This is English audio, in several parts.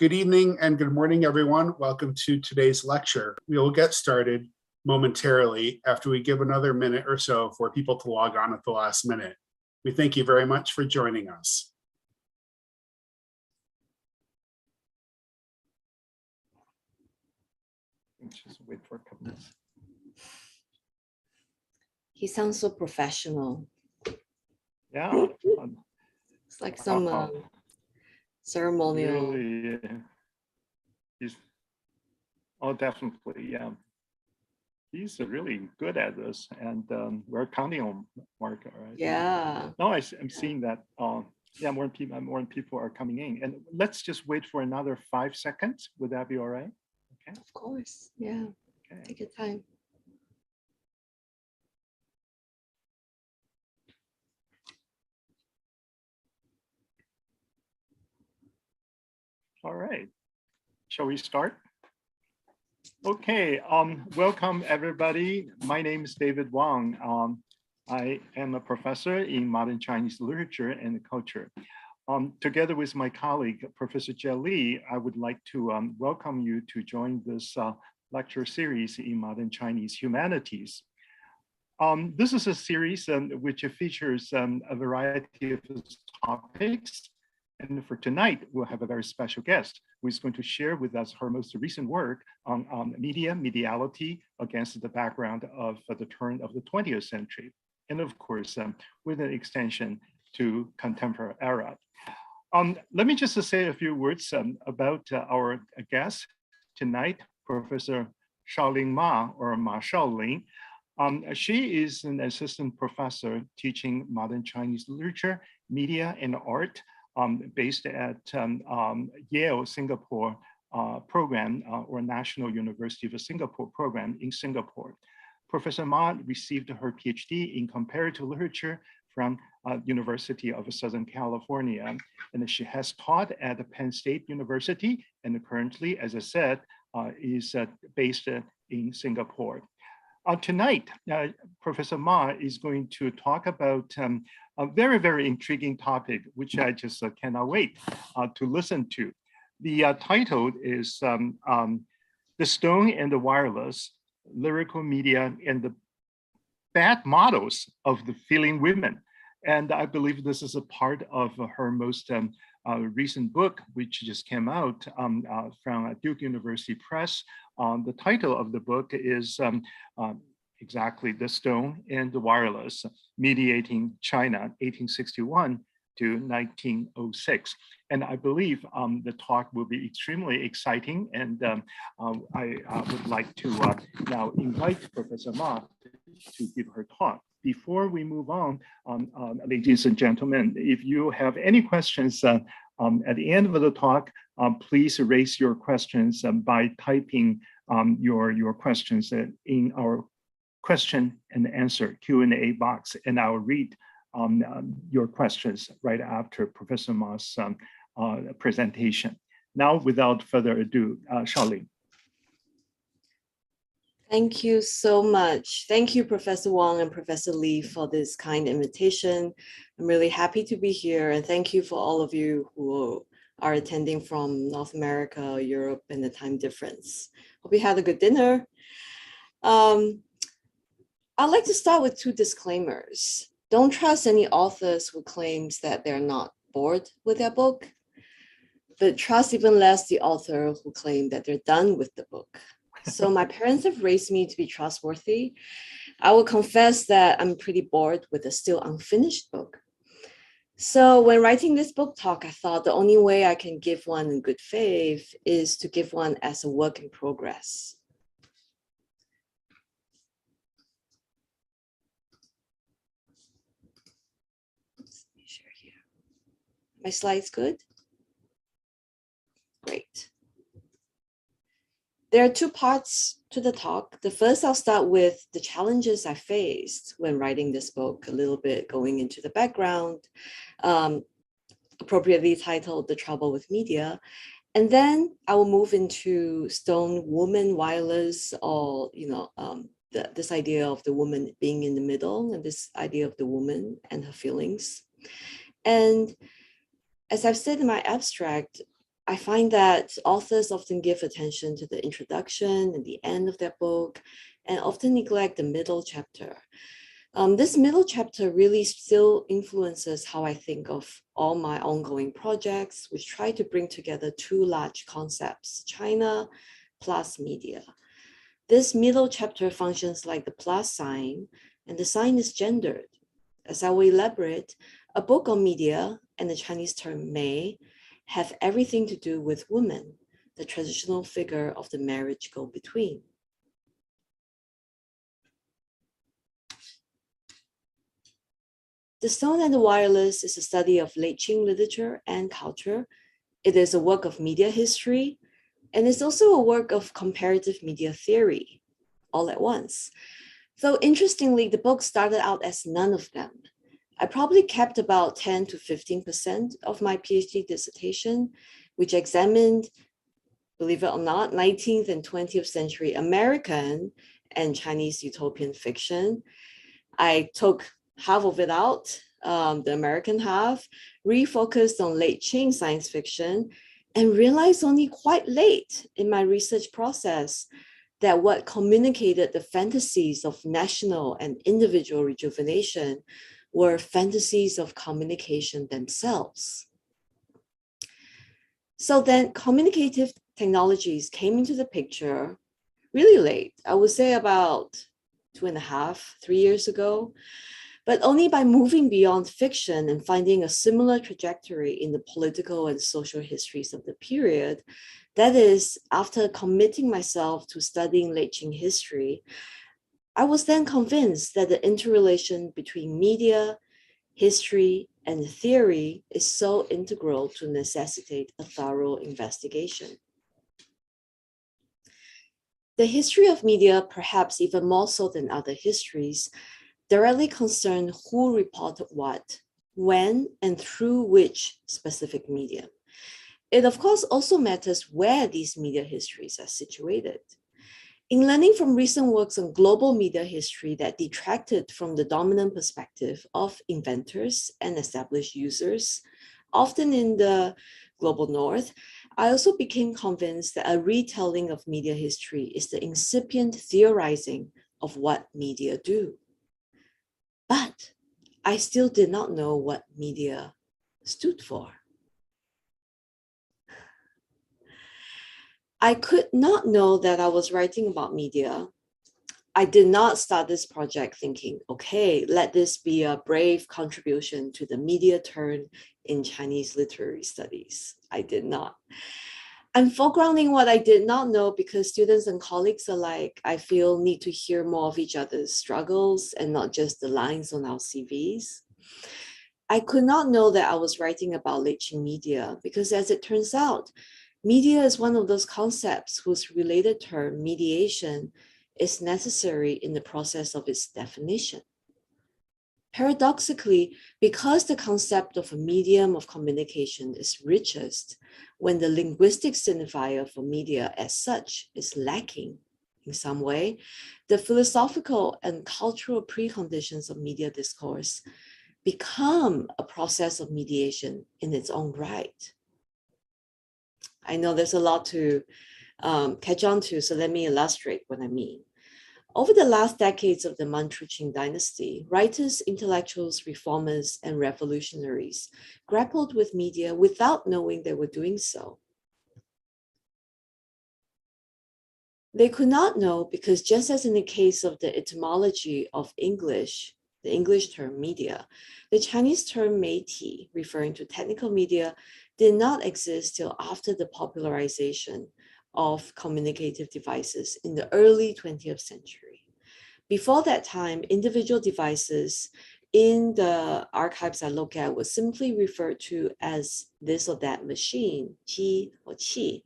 Good evening and good morning, everyone. Welcome to today's lecture. We will get started momentarily after we give another minute or so for people to log on at the last minute. We thank you very much for joining us. Just wait for a couple minutes. He sounds so professional. Yeah. It's like some ceremonial. Really, definitely, yeah. He's really good at this, and we're counting on Mark, right? Yeah. No, I'm seeing that. Yeah, more people are coming in, and let's just wait for another 5 seconds. Would that be all right? Okay. Of course. Yeah. Okay. Take your time. All right. Shall we start? Okay. Welcome everybody. My name is David Wang. I am a professor in modern Chinese literature and culture. Together with my colleague, Professor Jie Li, I would like to welcome you to join this lecture series in modern Chinese humanities. This is a series which features a variety of topics. And for tonight, we'll have a very special guest who is going to share with us her most recent work on mediality against the background of the turn of the 20th century. And of course, with an extension to contemporary era. Let me just say a few words about our guest tonight, Professor Shaoling Ma, or Ma Shaoling. She is an assistant professor teaching modern Chinese literature, media, and art based at Yale Singapore program or National University of Singapore program in Singapore. Professor Ma received her PhD in comparative literature from University of Southern California. And she has taught at Penn State University and currently, as I said, is based in Singapore. Tonight, Professor Ma is going to talk about a very, very intriguing topic, which I just cannot wait to listen to. The title is The Stone and the Wireless, Lyrical Media and the Bad Models of the Feeling Women. And I believe this is a part of her most recent book, which just came out from Duke University Press. The title of the book is exactly The Stone and the Wireless, Mediating China, 1861 to 1906. And I believe the talk will be extremely exciting. And I would like to now invite Professor Ma to give her talk. Before we move on, ladies and gentlemen, if you have any questions at the end of the talk, please raise your questions by typing your questions in our question and answer Q&A box, and I'll read your questions right after Professor Ma's presentation. Now, without further ado, Shaoling. Thank you so much. Thank you, Professor Wang and Professor Li, for this kind invitation. I'm really happy to be here, and thank you for all of you who are attending from North America, Europe, and the time difference. Hope you had a good dinner. I'd like to start with two disclaimers. Don't trust any authors who claims that they're not bored with their book, but trust even less the author who claim that they're done with the book. So my parents have raised me to be trustworthy. I will confess that I'm pretty bored with a still unfinished book. So when writing this book talk, I thought the only way I can give one in good faith is to give one as a work in progress. Let me share here. My slides good? Great. There are two parts to the talk. The first, I'll start with the challenges I faced when writing this book, a little bit going into the background, appropriately titled The Trouble with Media. And then I will move into Stone, Woman, Wireless, or, this idea of the woman being in the middle, and this idea of the woman and her feelings. And as I've said in my abstract, I find that authors often give attention to the introduction and the end of their book and often neglect the middle chapter. This middle chapter really still influences how I think of all my ongoing projects, which try to bring together two large concepts, China plus media. This middle chapter functions like the plus sign, and the sign is gendered. As I will elaborate, a book on media and the Chinese term "mei" have everything to do with women, the traditional figure of the marriage go-between. The Stone and the Wireless is a study of late Qing literature and culture. It is a work of media history, and it's also a work of comparative media theory, all at once. Though interestingly, the book started out as none of them. I probably kept about 10 to 15% of my PhD dissertation, which examined, believe it or not, 19th and 20th century American and Chinese utopian fiction. I took half of it out, the American half, refocused on late Qing science fiction, and realized only quite late in my research process that what communicated the fantasies of national and individual rejuvenation were fantasies of communication themselves. So then communicative technologies came into the picture really late, I would say about 2.5, 3 years ago, but only by moving beyond fiction and finding a similar trajectory in the political and social histories of the period. That is, after committing myself to studying late Qing history, I was then convinced that the interrelation between media, history, and theory is so integral to necessitate a thorough investigation. The history of media, perhaps even more so than other histories, directly concern who reported what, when, and through which specific medium. It, of course, also matters where these media histories are situated. In learning from recent works on global media history that detracted from the dominant perspective of inventors and established users, often in the global north, I also became convinced that a retelling of media history is the incipient theorizing of what media do. But I still did not know what media stood for. I could not know that I was writing about media. I did not start this project thinking, okay, let this be a brave contribution to the media turn in Chinese literary studies. I did not. I'm foregrounding what I did not know because students and colleagues alike, I feel, need to hear more of each other's struggles and not just the lines on our CVs. I could not know that I was writing about late Qing media because, as it turns out, media is one of those concepts whose related term, mediation, is necessary in the process of its definition. Paradoxically, because the concept of a medium of communication is richest when the linguistic signifier for media as such is lacking in some way, the philosophical and cultural preconditions of media discourse become a process of mediation in its own right. I know there's a lot to catch on to, so let me illustrate what I mean. Over the last decades of the Manchu Qing dynasty, writers, intellectuals, reformers, and revolutionaries grappled with media without knowing they were doing so. They could not know because, just as in the case of the etymology of English, the English term media, the Chinese term meiti, referring to technical media, did not exist till after the popularization of communicative devices in the early 20th century. Before that time, individual devices in the archives I look at was simply referred to as this or that machine, qi or qi.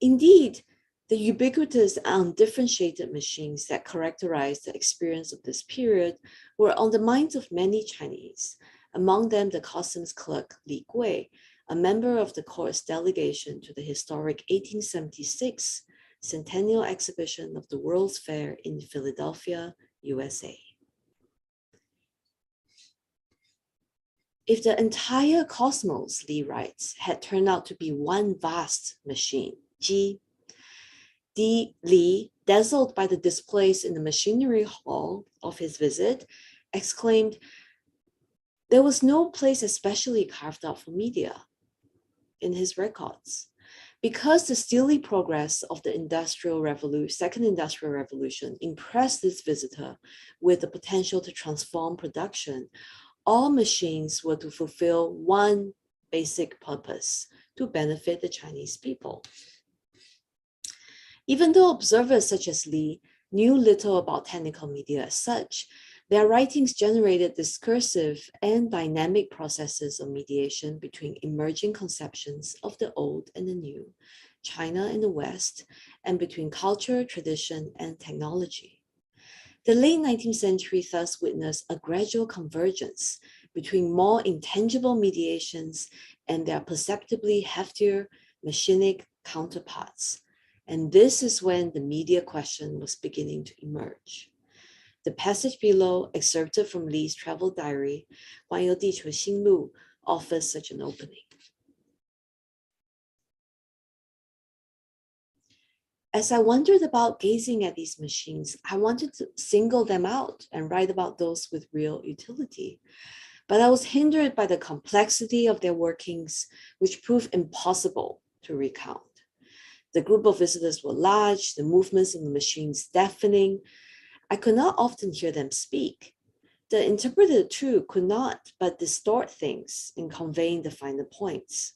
Indeed, the ubiquitous and undifferentiated machines that characterized the experience of this period were on the minds of many Chinese, among them the customs clerk Li Gui, a member of the court's delegation to the historic 1876 Centennial Exhibition of the World's Fair in Philadelphia, USA. If the entire cosmos, Li writes, had turned out to be one vast machine, Ji, Li, dazzled by the displays in the machinery hall of his visit, exclaimed, there was no place especially carved out for media in his records. Because the steely progress of the Second Industrial Revolution impressed this visitor with the potential to transform production, all machines were to fulfill one basic purpose, to benefit the Chinese people. Even though observers such as Li knew little about technical media as such, their writings generated discursive and dynamic processes of mediation between emerging conceptions of the old and the new, China and the West, and between culture, tradition, and technology. The late 19th century thus witnessed a gradual convergence between more intangible mediations and their perceptibly heftier machinic counterparts. And this is when the media question was beginning to emerge. The passage below, excerpted from Li's travel diary, 环游地球新路, offers such an opening. As I wandered about gazing at these machines, I wanted to single them out and write about those with real utility. But I was hindered by the complexity of their workings, which proved impossible to recount. The group of visitors were large, the movements of the machines deafening. I could not often hear them speak. The interpreter, too, could not but distort things in conveying the finer points.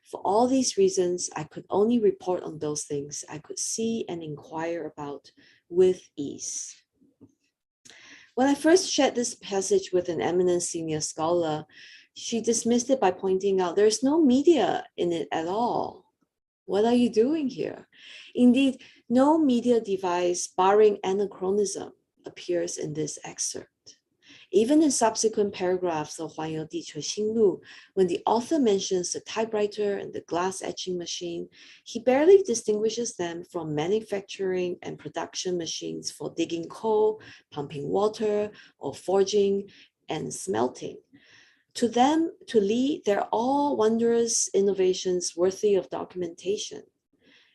For all these reasons, I could only report on those things I could see and inquire about with ease. When I first shared this passage with an eminent senior scholar, she dismissed it by pointing out there's no media in it at all. What are you doing here? Indeed, no media device, barring anachronism, appears in this excerpt. Even in subsequent paragraphs of 环游地球新路, when the author mentions the typewriter and the glass etching machine, he barely distinguishes them from manufacturing and production machines for digging coal, pumping water, or forging and smelting. To them, to Li, they're all wondrous innovations worthy of documentation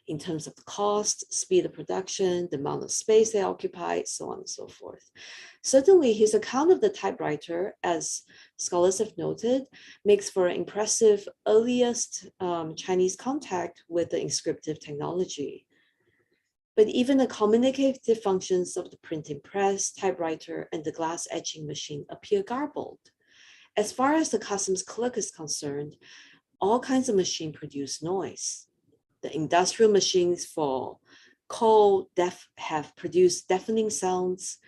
in terms of cost, speed of production, the amount of space they occupy, so on and so forth. Certainly, his account of the typewriter, as scholars have noted, makes for an impressive earliest Chinese contact with the inscriptive technology. But even the communicative functions of the printing press, typewriter, and the glass etching machine appear garbled. As far as the customs clerk is concerned, all kinds of machines produce noise. The industrial machines for coal have produced deafening sounds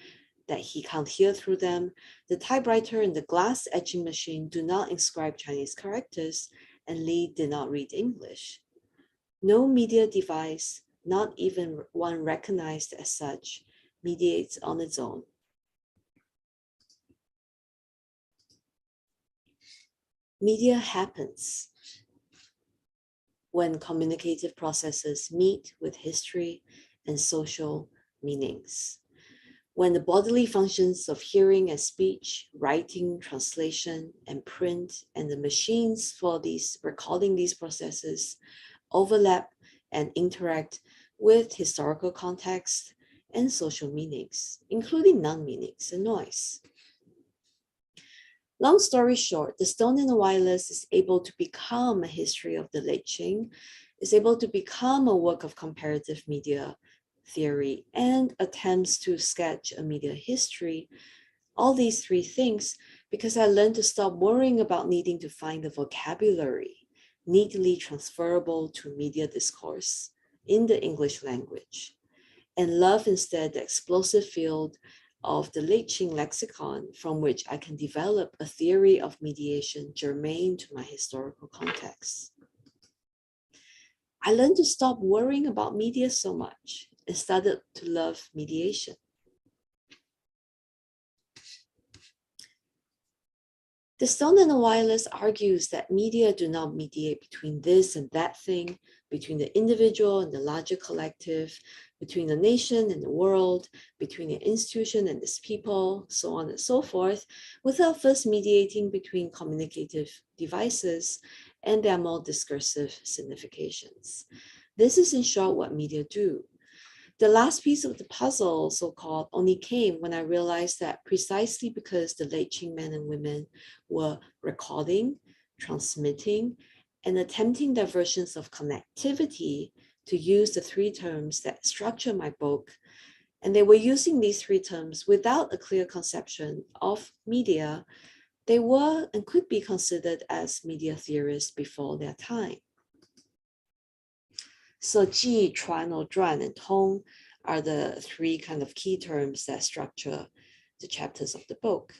that he can't hear through them. The typewriter and the glass etching machine do not inscribe Chinese characters, and Li did not read English. No media device, not even one recognized as such, mediates on its own. Media happens when communicative processes meet with history and social meanings. When the bodily functions of hearing and speech, writing, translation, and print, and the machines for recording these processes overlap and interact with historical context and social meanings, including non-meanings and noise. Long story short, The Stone and the Wireless is able to become a history of the late Qing, is able to become a work of comparative media theory, and attempts to sketch a media history. All these three things because I learned to stop worrying about needing to find the vocabulary neatly transferable to media discourse in the English language, and love instead the explosive field of the late Qing lexicon from which I can develop a theory of mediation germane to my historical context. I learned to stop worrying about media so much and started to love mediation. The Stone and the Wireless argues that media do not mediate between this and that thing, between the individual and the larger collective, between the nation and the world, between an institution and its people, so on and so forth, without first mediating between communicative devices and their more discursive significations. This is in short what media do. The last piece of the puzzle, so-called, only came when I realized that precisely because the late Qing men and women were recording, transmitting, and attempting their versions of connectivity, to use the three terms that structure my book, and they were using these three terms without a clear conception of media, they were and could be considered as media theorists before their time. So Ji, Chuan, or Zhuan, and Tong are the three kind of key terms that structure the chapters of the book.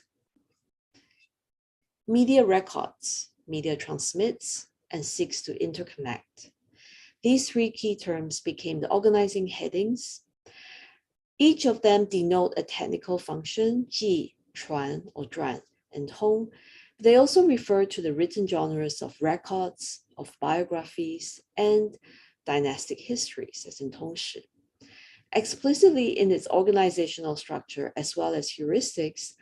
Media records, media transmits, and seeks to interconnect. These three key terms became the organizing headings. Each of them denote a technical function, Ji, Chuan, or Zhuan, and Tong. They also refer to the written genres of records, of biographies, and dynastic histories, as in Tongshi. Explicitly in its organizational structure as well as heuristics,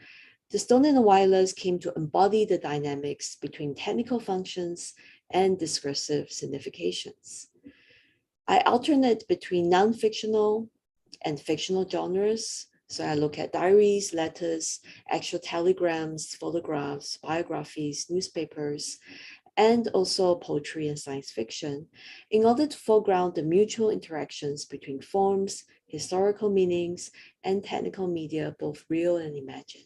the Stone and the Wireless came to embody the dynamics between technical functions and discursive significations. I alternate between non-fictional and fictional genres. So I look at diaries, letters, actual telegrams, photographs, biographies, newspapers, and also poetry and science fiction, in order to foreground the mutual interactions between forms, historical meanings, and technical media, both real and imagined.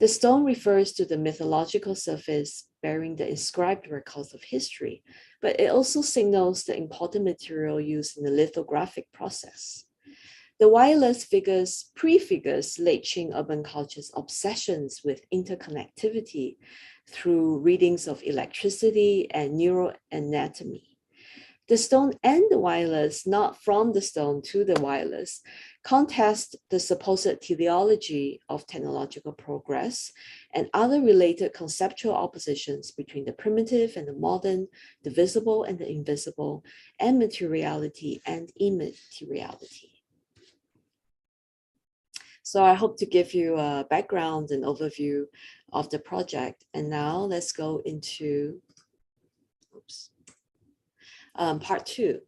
The stone refers to the mythological surface bearing the inscribed records of history, but it also signals the important material used in the lithographic process. The wireless prefigures late Qing urban culture's obsessions with interconnectivity through readings of electricity and neuroanatomy. The stone and the wireless, not from the stone to the wireless, contest the supposed teleology of technological progress and other related conceptual oppositions between the primitive and the modern, the visible and the invisible, and materiality and immateriality. So I hope to give you a background and overview of the project. And now let's go into part 2.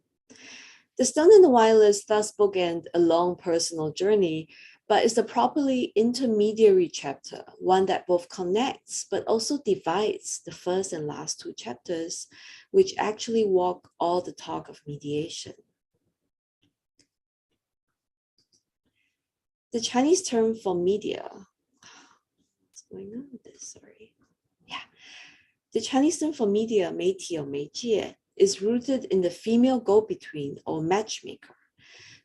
The Stone and the Wireless thus bookend a long personal journey, but is a properly intermediary chapter, one that both connects but also divides the first and last 2 chapters, which actually walk all the talk of mediation. The Chinese term for media, what's going on with this? Sorry. Yeah. The Chinese term for media, 媒体 or 媒介, is rooted in the female go-between or matchmaker.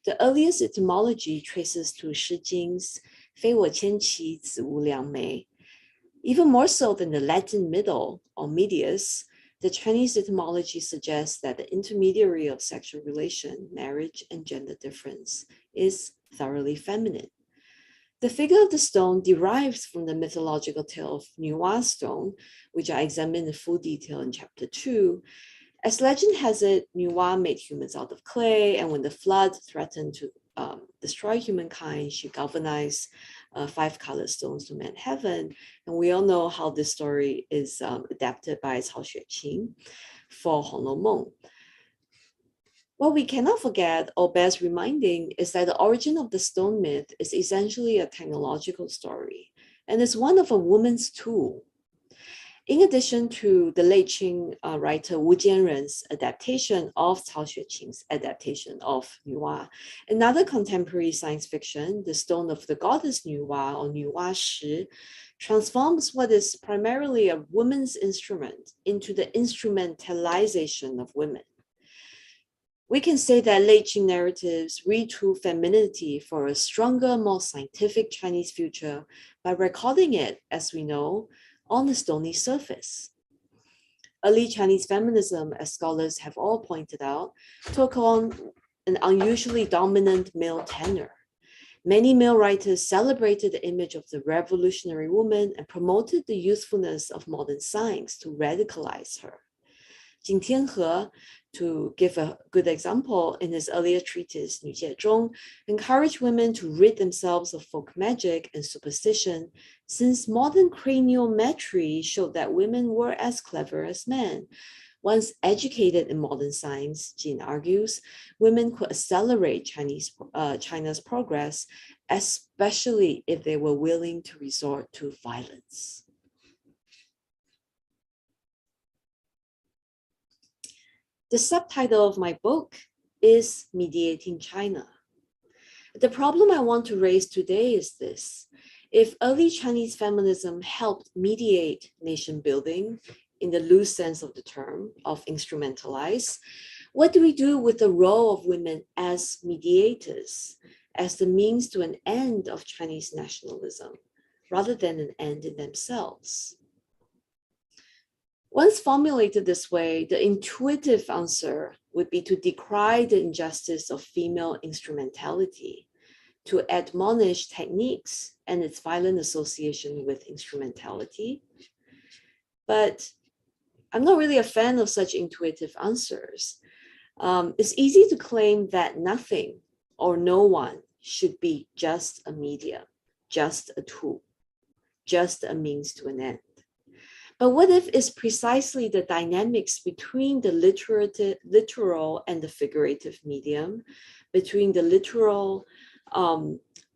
The earliest etymology traces to Shi Jing's 非我牵其子无良媒. Even more so than the Latin middle or medius, the Chinese etymology suggests that the intermediary of sexual relation, marriage, and gender difference is thoroughly feminine. The figure of the stone derives from the mythological tale of Nuwa stone, which I examine in full detail in chapter 2. As legend has it, Nuwa made humans out of clay, and when the flood threatened to destroy humankind, she galvanized 5 colored stones to mend heaven. And we all know how this story is adapted by Cao Xueqing for Hong Lou Meng. What we cannot forget or bears reminding is that the origin of the stone myth is essentially a technological story, and is one of a woman's tool. In addition to the late Qing writer Wu Jianren's adaptation of Cao Xueqing's adaptation of Nuwa, another contemporary science fiction, The Stone of the Goddess Nuwa or Nuwa Shi, transforms what is primarily a woman's instrument into the instrumentalization of women. We can say that late Qing narratives retool femininity for a stronger, more scientific Chinese future by recording it, as we know, on the stony surface. Early Chinese feminism, as scholars have all pointed out, took on an unusually dominant male tenor. Many male writers celebrated the image of the revolutionary woman and promoted the usefulness of modern science to radicalize her. Jin Tianhe, to give a good example, in his earlier treatise, 女界中, encouraged women to rid themselves of folk magic and superstition, since modern craniometry showed that women were as clever as men. Once educated in modern science, Jin argues, women could accelerate China's progress, especially if they were willing to resort to violence. The subtitle of my book is Mediating China. The problem I want to raise today is this. If early Chinese feminism helped mediate nation building, in the loose sense of the term, of instrumentalize, what do we do with the role of women as mediators, as the means to an end of Chinese nationalism, rather than an end in themselves? Once formulated this way, the intuitive answer would be to decry the injustice of female instrumentality, to admonish techniques and its violent association with instrumentality. But I'm not really a fan of such intuitive answers. It's easy to claim that nothing or no one should be just a medium, just a tool, just a means to an end. But what if it's precisely the dynamics between the literal and the figurative medium, between the literal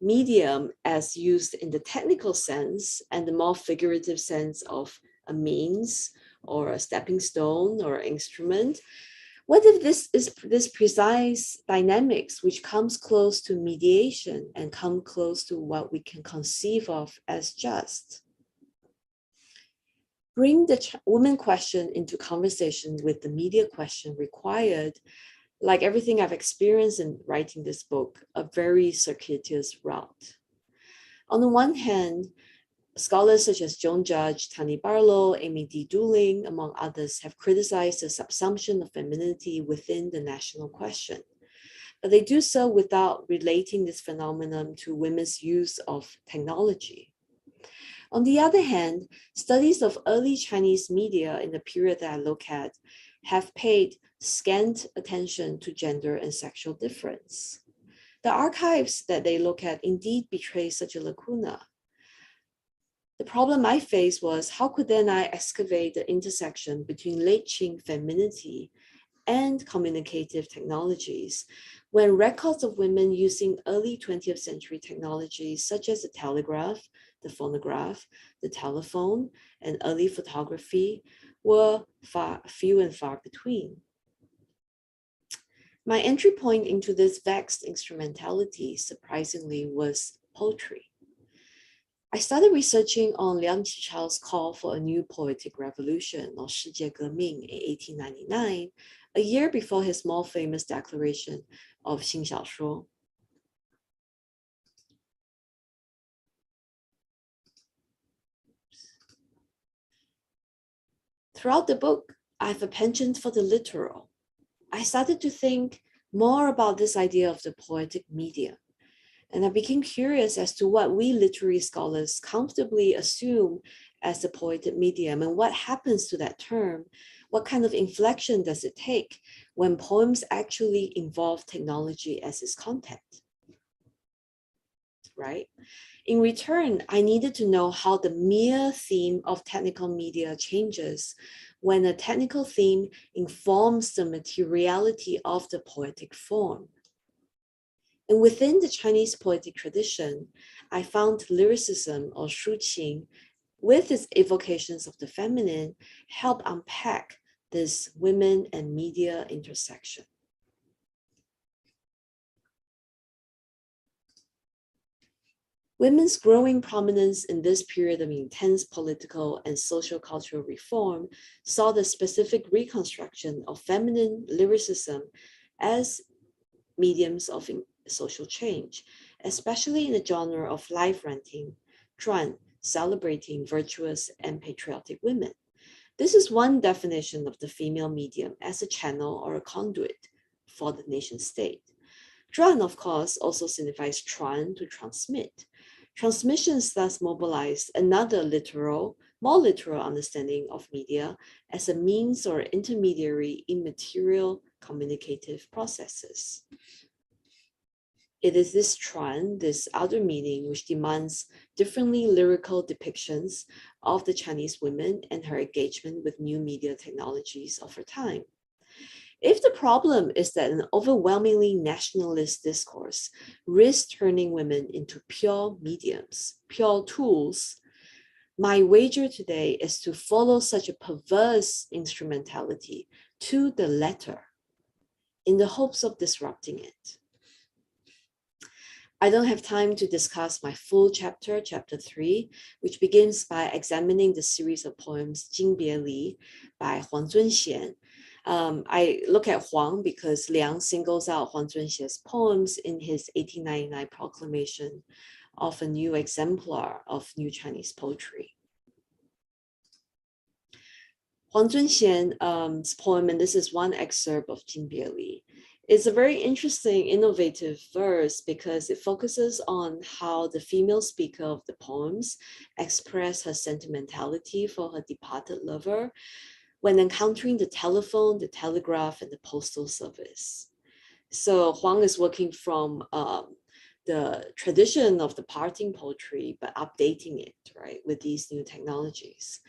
medium as used in the technical sense and the more figurative sense of a means or a stepping stone or instrument? What if this is this precise dynamics which comes close to mediation and come close to what we can conceive of as just? Bring the women question into conversation with the media question required, like everything I've experienced in writing this book, a very circuitous route. On the one hand, scholars such as Joan Judge, Tani Barlow, Amy D. Dooling, among others, have criticized the subsumption of femininity within the national question. But they do so without relating this phenomenon to women's use of technology. On the other hand, studies of early Chinese media in the period that I look at have paid scant attention to gender and sexual difference. The archives that they look at indeed betray such a lacuna. The problem I faced was, how could then I excavate the intersection between late Qing femininity and communicative technologies when records of women using early 20th century technologies such as the telegraph, the phonograph, the telephone, and early photography were few and far between. My entry point into this vexed instrumentality, surprisingly, was poetry. I started researching on Liang Qichao's call for a new poetic revolution, or 世界革命, in 1899, a year before his more famous declaration of 新小说. Throughout the book, I have a penchant for the literal. I started to think more about this idea of the poetic medium. And I became curious as to what we literary scholars comfortably assume as the poetic medium and what happens to that term. What kind of inflection does it take when poems actually involve technology as its content? Right? In return, I needed to know how the mere theme of technical media changes when a technical theme informs the materiality of the poetic form. And within the Chinese poetic tradition, I found lyricism, or shuqing, with its evocations of the feminine, help unpack this women and media intersection. Women's growing prominence in this period of intense political and social cultural reform saw the specific reconstruction of feminine lyricism as mediums of social change, especially in the genre of life ranting, zhuan, celebrating virtuous and patriotic women. This is one definition of the female medium as a channel or a conduit for the nation state. Zhuan, of course, also signifies chuan, to transmit. Transmissions thus mobilize another literal, more literal understanding of media as a means or intermediary in material communicative processes. It is this trend, this outer meaning, which demands differently lyrical depictions of the Chinese women and her engagement with new media technologies of her time. If the problem is that an overwhelmingly nationalist discourse risks turning women into pure mediums, pure tools, my wager today is to follow such a perverse instrumentality to the letter in the hopes of disrupting it. I don't have time to discuss my full chapter, chapter 3, which begins by examining the series of poems Jing Bie Li by Huang Zunxian. I look at Huang because Liang singles out Huang Zunxian's poems in his 1899 proclamation of a new exemplar of New Chinese poetry. Huang Zunxian's poem, and this is one excerpt of Jing Bie Li, is a very interesting, innovative verse because it focuses on how the female speaker of the poems expressed her sentimentality for her departed lover when encountering the telephone, the telegraph, and the postal service. So Huang is working from the tradition of the parting poetry, but updating it, right, with these new technologies.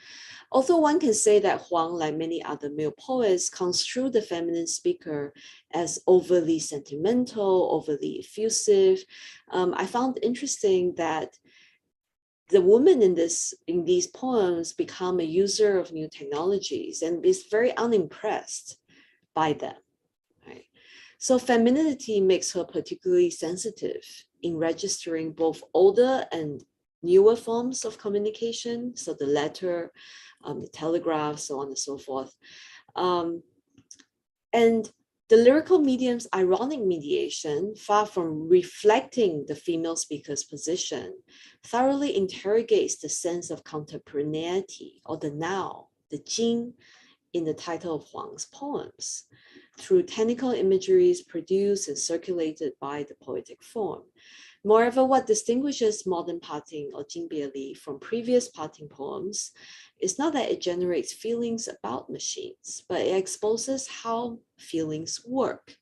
Although one can say that Huang, like many other male poets, construed the feminine speaker as overly sentimental, overly effusive, I found interesting that the woman in these poems become a user of new technologies and is very unimpressed by them. Right? So femininity makes her particularly sensitive in registering both older and newer forms of communication, so the letter, the telegraph, so on and so forth. And the lyrical medium's ironic mediation, far from reflecting the female speaker's position, thoroughly interrogates the sense of contemporaneity or the now, the Jing, in the title of Huang's poems, through technical imageries produced and circulated by the poetic form. Moreover, what distinguishes modern parting or Jing Bie Li from previous parting poems is not that it generates feelings about machines, but it exposes how feelings work,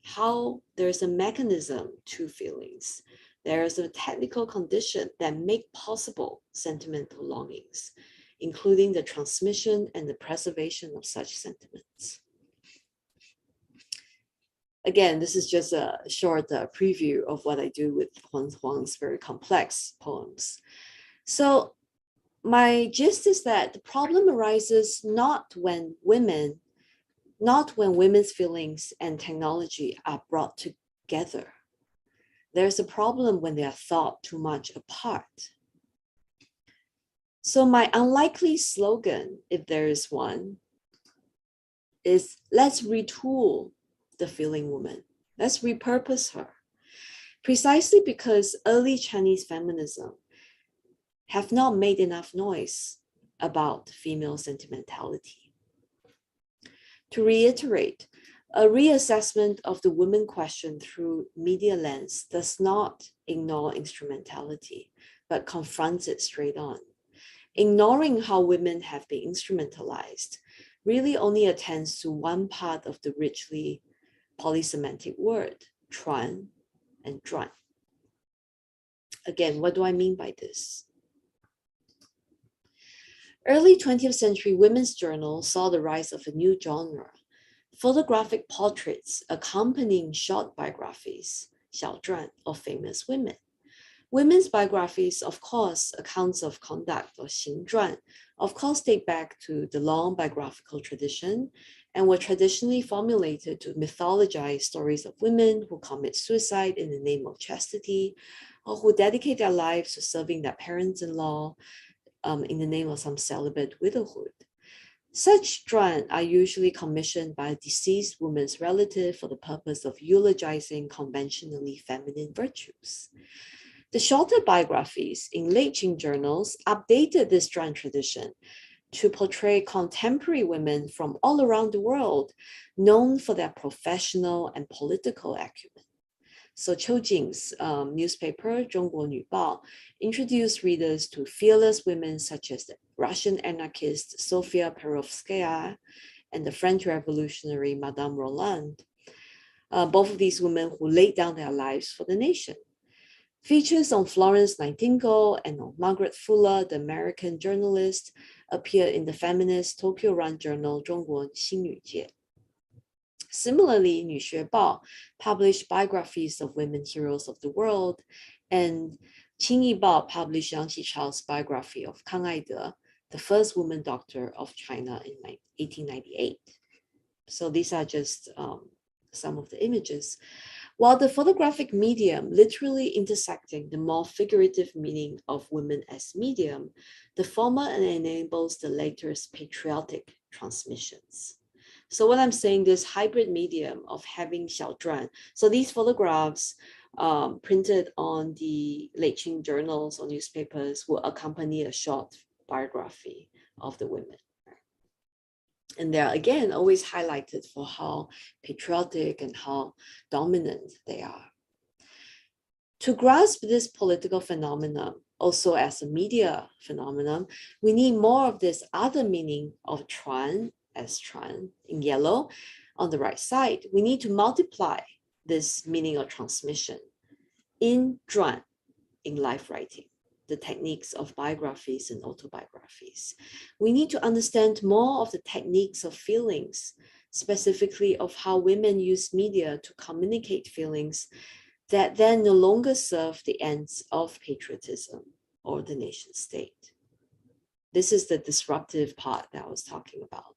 how there's a mechanism to feelings. There is a technical condition that make possible sentimental longings, including the transmission and the preservation of such sentiments. Again, this is just a short preview of what I do with Huang's very complex poems. So my gist is that the problem arises not when women's feelings and technology are brought together. There's a problem when they are thought too much apart. So my unlikely slogan, if there is one, is let's retool the feeling woman. Let's repurpose her. Precisely because early Chinese feminism have not made enough noise about female sentimentality. To reiterate, a reassessment of the women question through media lens does not ignore instrumentality, but confronts it straight on. Ignoring how women have been instrumentalized really only attends to one part of the richly polysemantic word, chuan and zhuan. Again, what do I mean by this? Early 20th century women's journals saw the rise of a new genre, photographic portraits accompanying short biographies, 小传, of famous women. Women's biographies, of course, accounts of conduct or 行传, of course date back to the long biographical tradition and were traditionally formulated to mythologize stories of women who commit suicide in the name of chastity or who dedicate their lives to serving their parents-in-law in the name of some celibate widowhood. Such zhuan are usually commissioned by a deceased woman's relative for the purpose of eulogizing conventionally feminine virtues. The shorter biographies in late Qing journals updated this zhuan tradition to portray contemporary women from all around the world known for their professional and political acumen. So Qiu Jing's newspaper, 中国女报, introduced readers to fearless women such as the Russian anarchist Sofia Perovskaya, and the French revolutionary Madame Roland. Both of these women who laid down their lives for the nation. Features on Florence Nightingale and on Margaret Fuller, the American journalist, appeared in the feminist Tokyo Run journal 中国新女界. Similarly, 女学报 published biographies of women heroes of the world, and 清易报 published Yang Qichao's biography of Kang Aide, the first woman doctor of China in 1898. So these are just some of the images. While the photographic medium literally intersecting the more figurative meaning of women as medium, the former enables the later's patriotic transmissions. So when I'm saying this hybrid medium of having xiaozhuan, so these photographs printed on the Leiqing journals or newspapers will accompany a short biography of the women. And they're again always highlighted for how patriotic and how dominant they are. To grasp this political phenomenon, also as a media phenomenon, we need more of this other meaning of chuan, as chuan in yellow on the right side. We need to multiply this meaning of transmission in zhuan, in life writing, the techniques of biographies and autobiographies. We need to understand more of the techniques of feelings, specifically of how women use media to communicate feelings that then no longer serve the ends of patriotism or the nation state. This is the disruptive part that I was talking about.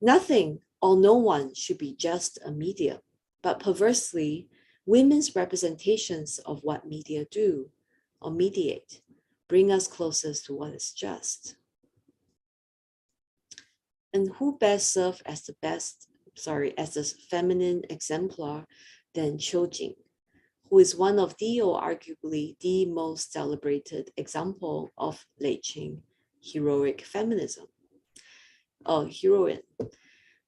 Nothing or no one should be just a medium, but perversely, women's representations of what media do or mediate bring us closer to what is just. And who best serve as the feminine exemplar than Qiu Jing, who is one of the, or arguably the most celebrated example of Leiqing heroic feminism, or heroine.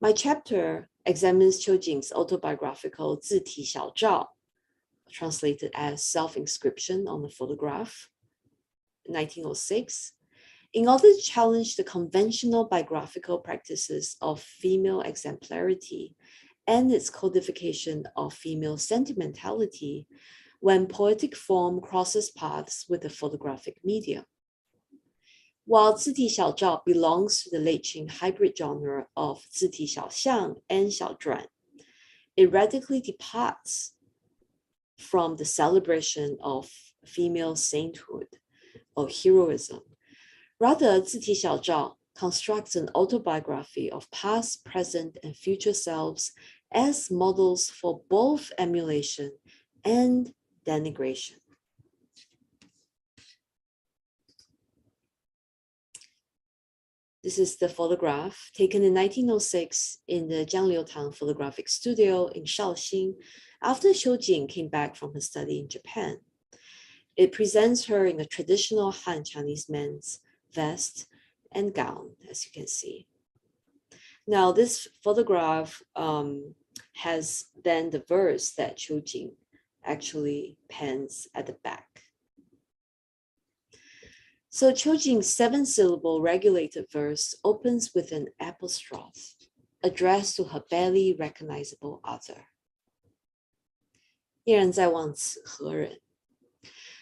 My chapter examines Qiu Jing's autobiographical 字体小照, translated as self-inscription on the photograph, 1906, in order to challenge the conventional biographical practices of female exemplarity and its codification of female sentimentality when poetic form crosses paths with the photographic medium. While 字体小照 belongs to the Leiqing hybrid genre of 字体小象 and 小篆, it radically departs from the celebration of female sainthood or heroism. Rather, 字体小照 constructs an autobiography of past, present, and future selves as models for both emulation and denigration. This is the photograph taken in 1906 in the Jiang Liutang photographic studio in Shaoxing after Qiu Jing came back from her study in Japan. It presents her in a traditional Han Chinese men's vest and gown, as you can see. Now, this photograph has then the verse that Qiu Jing actually pens at the back. So Qiu Jing's 7-syllable regulated verse opens with an apostrophe addressed to her barely recognizable other. 一人在望此何人?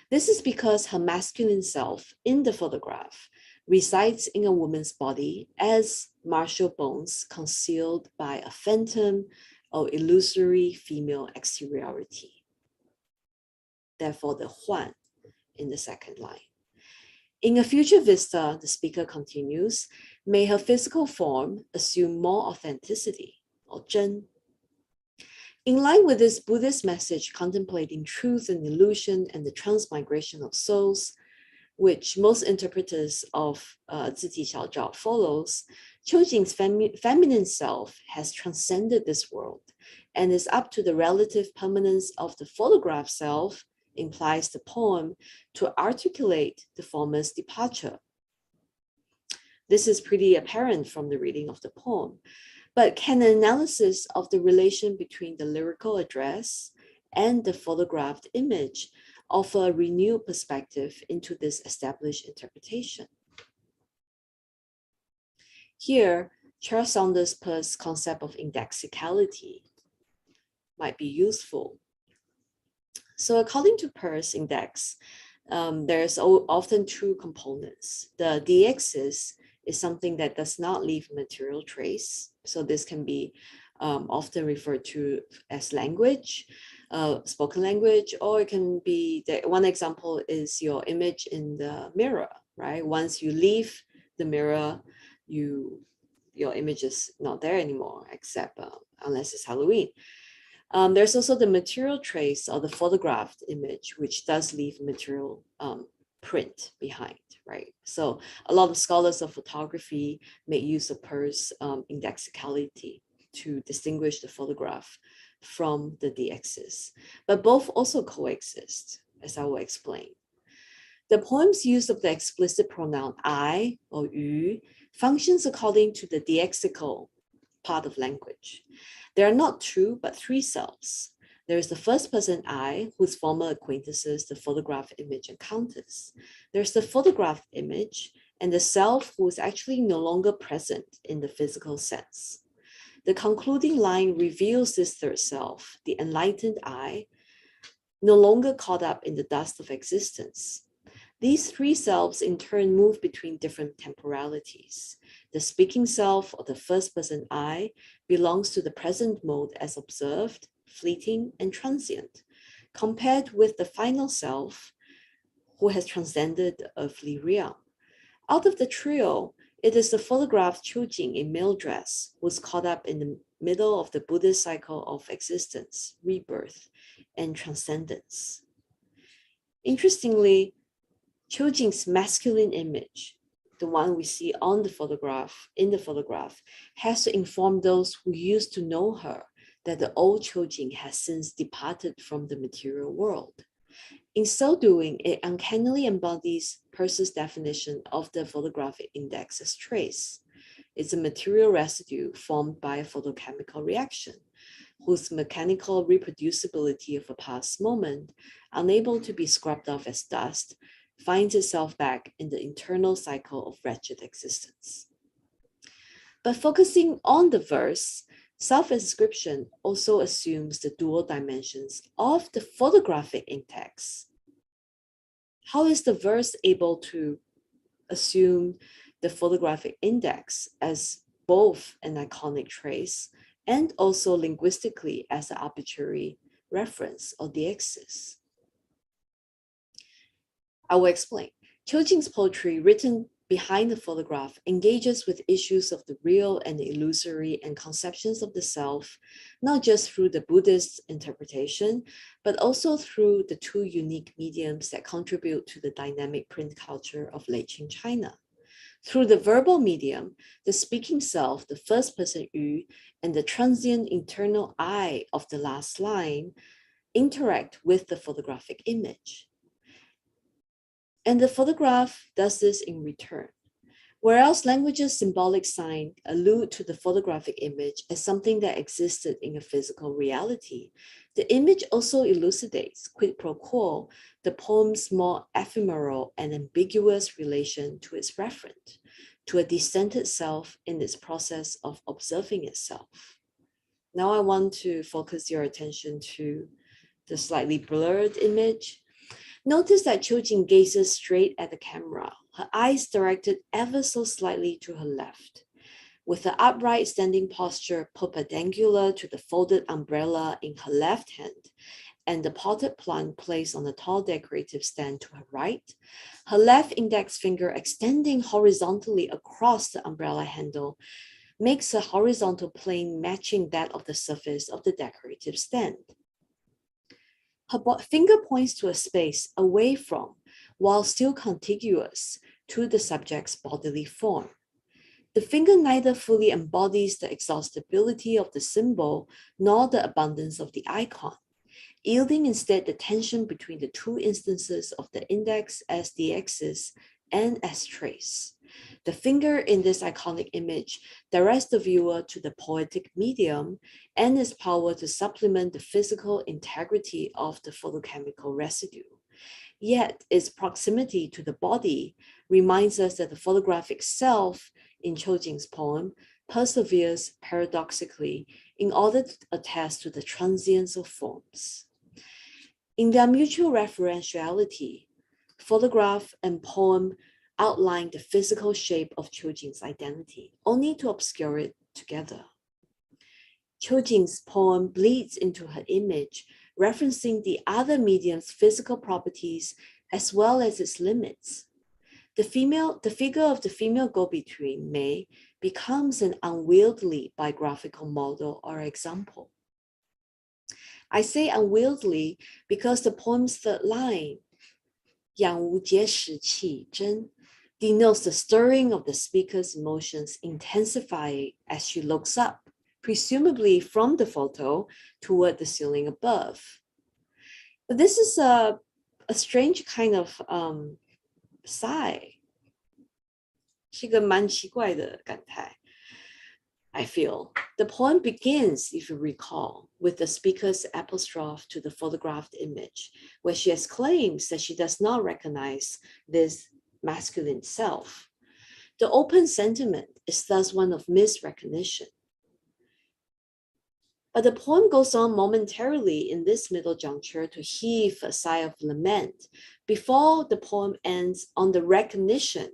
This is because her masculine self in the photograph resides in a woman's body as martial bones concealed by a phantom or illusory female exteriority. Therefore, the huan in the second line. In a future vista, the speaker continues, may her physical form assume more authenticity, or zhen. In line with this Buddhist message contemplating truth and illusion and the transmigration of souls, which most interpreters of 字体小照 follows, Qiu Jing's feminine self has transcended this world and is up to the relative permanence of the photograph self, implies the poem, to articulate the former's departure. This is pretty apparent from the reading of the poem, but can an analysis of the relation between the lyrical address and the photographed image offer a renewed perspective into this established interpretation? Here, Charles Saunders' Peirce concept of indexicality might be useful. So according to Peirce index, there's often two components. The d-axis is something that does not leave material trace. So this can be often referred to as language, spoken language, or it can be, one example is your image in the mirror, right? Once you leave the mirror, your image is not there anymore, except unless it's Halloween. There's also the material trace or the photographed image, which does leave material print behind, right? So a lot of scholars of photography make use of Peirce indexicality to distinguish the photograph from the d-axis, but both also coexist, as I will explain. The poem's use of the explicit pronoun I or yu functions according to the deexical part of language. There are not two, but three selves. There is the first person I, whose former acquaintances the photographed image encounters. There's the photographed image and the self who is actually no longer present in the physical sense. The concluding line reveals this third self, the enlightened I, no longer caught up in the dust of existence. These three selves in turn move between different temporalities. The speaking self or the first person I belongs to the present mode as observed, fleeting, and transient, compared with the final self who has transcended the earthly realm. Out of the trio, it is the photographed Chojing in male dress who's caught up in the middle of the Buddhist cycle of existence, rebirth, and transcendence. Interestingly, Chojing's masculine image, the one we see on the photograph, in the photograph, has to inform those who used to know her that the old Chojing has since departed from the material world. In so doing, it uncannily embodies Peirce's definition of the photographic index as trace. It's a material residue formed by a photochemical reaction, whose mechanical reproducibility of a past moment, unable to be scrubbed off as dust, finds itself back in the internal cycle of wretched existence. But focusing on the verse, self-inscription also assumes the dual dimensions of the photographic index. How is the verse able to assume the photographic index as both an iconic trace and also linguistically as an arbitrary reference or deexis? I will explain. Chojing's poetry, written behind the photograph, engages with issues of the real and the illusory and conceptions of the self, not just through the Buddhist interpretation, but also through the two unique mediums that contribute to the dynamic print culture of late Qing China. Through the verbal medium, the speaking self, the first person yu, and the transient internal I of the last line interact with the photographic image. And the photograph does this in return. Whereas language's symbolic sign allude to the photographic image as something that existed in a physical reality, the image also elucidates, quid pro quo, the poem's more ephemeral and ambiguous relation to its referent, to a dissented self in its process of observing itself. Now I want to focus your attention to the slightly blurred image. Notice that Chojing gazes straight at the camera, her eyes directed ever so slightly to her left. With the upright standing posture perpendicular to the folded umbrella in her left hand and the potted plant placed on a tall decorative stand to her right, her left index finger extending horizontally across the umbrella handle makes a horizontal plane matching that of the surface of the decorative stand. Her finger points to a space away from, while still contiguous to the subject's bodily form. The finger neither fully embodies the exhaustibility of the symbol nor the abundance of the icon, yielding instead the tension between the two instances of the index as deexis and as trace. The finger in this iconic image directs the viewer to the poetic medium and its power to supplement the physical integrity of the photochemical residue. Yet its proximity to the body reminds us that the photographic self in Qiu Jing's poem perseveres paradoxically in order to attest to the transience of forms. In their mutual referentiality, photograph and poem outline the physical shape of Qiu Jing's identity, only to obscure it together. Qiu Jing's poem bleeds into her image, referencing the other medium's physical properties as well as its limits. The figure of the female go-between, Mei, becomes an unwieldy biographical model or example. I say unwieldy because the poem's third line, 养无结实气真, denotes the stirring of the speaker's emotions intensifying as she looks up, presumably from the photo toward the ceiling above. But this is a strange kind of sigh. 是个蛮奇怪的感叹. I feel. The poem begins, if you recall, with the speaker's apostrophe to the photographed image, where she exclaims that she does not recognize this masculine self. The open sentiment is thus one of misrecognition. But the poem goes on momentarily in this middle juncture to heave a sigh of lament before the poem ends on the recognition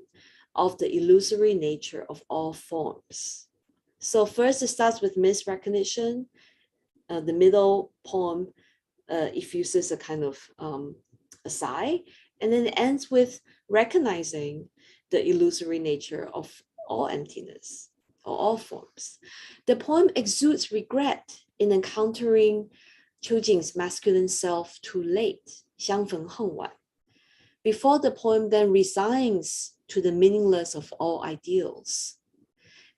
of the illusory nature of all forms. So first it starts with misrecognition. The middle poem effuses a kind of a sigh, and then it ends with recognizing the illusory nature of all emptiness, or all forms. The poem exudes regret in encountering Qiu Jing's masculine self too late, 相逢恨晚, before the poem then resigns to the meaningless of all ideals.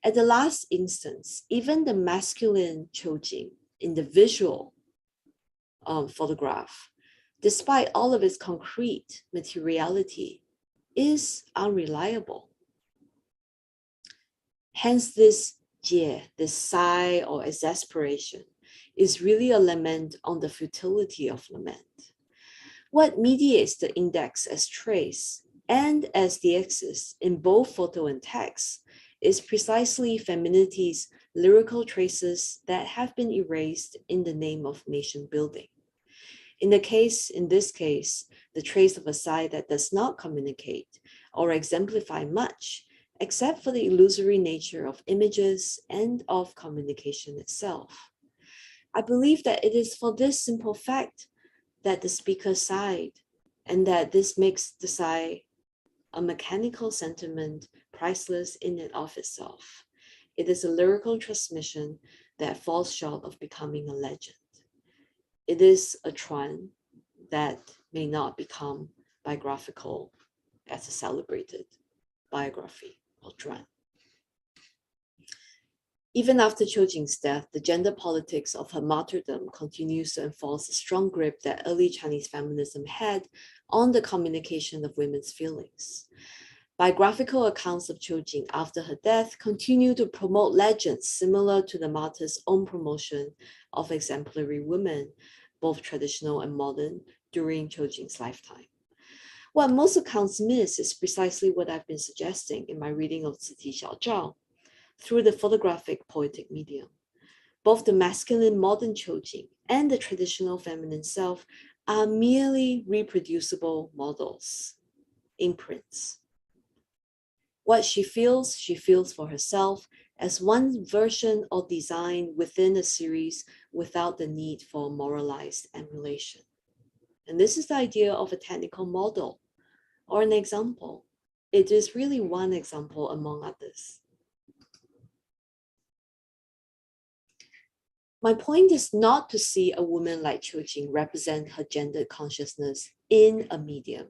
At the last instance, even the masculine Qiu Jing in the visual photograph, despite all of its concrete materiality, is unreliable. Hence this jie, this sigh or exasperation, is really a lament on the futility of lament. What mediates the index as trace and as deixis in both photo and text is precisely feminity's lyrical traces that have been erased in the name of nation building. In this case, the trace of a side that does not communicate or exemplify much, except for the illusory nature of images and of communication itself. I believe that it is for this simple fact that the speaker sighed, and that this makes the sigh a mechanical sentiment priceless in and of itself. It is a lyrical transmission that falls short of becoming a legend. It is a chuan that may not become biographical as a celebrated biography or chuan. Even after Qiu Jing's death, the gender politics of her martyrdom continues to enforce a strong grip that early Chinese feminism had on the communication of women's feelings. Biographical accounts of Qiu Jing after her death continue to promote legends similar to the martyr's own promotion of exemplary women, both traditional and modern, during Qiu Jing's lifetime. What most accounts miss is precisely what I've been suggesting in my reading of Citi Xiaozhao through the photographic poetic medium. Both the masculine modern Qiu Jing and the traditional feminine self are merely reproducible models, imprints. What she feels for herself as one version or design within a series without the need for moralized emulation. And this is the idea of a technical model or an example. It is really one example among others. My point is not to see a woman like Qiu Jing represent her gendered consciousness in a medium,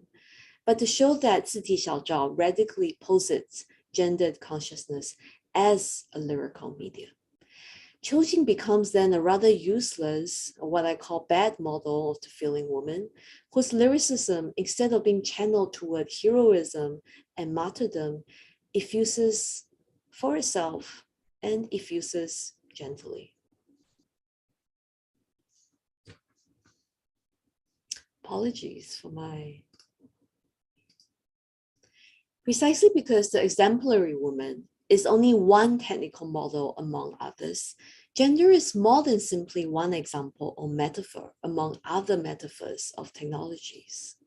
but to show that Citi Xiaozhao radically posits gendered consciousness as a lyrical medium. Qiu Jing becomes then a rather useless, or what I call bad model of the feeling woman, whose lyricism, instead of being channeled toward heroism and martyrdom, effuses for itself and effuses gently. Apologies for my... Precisely because the exemplary woman is only one technical model among others. Gender is more than simply one example or metaphor among other metaphors of technologies.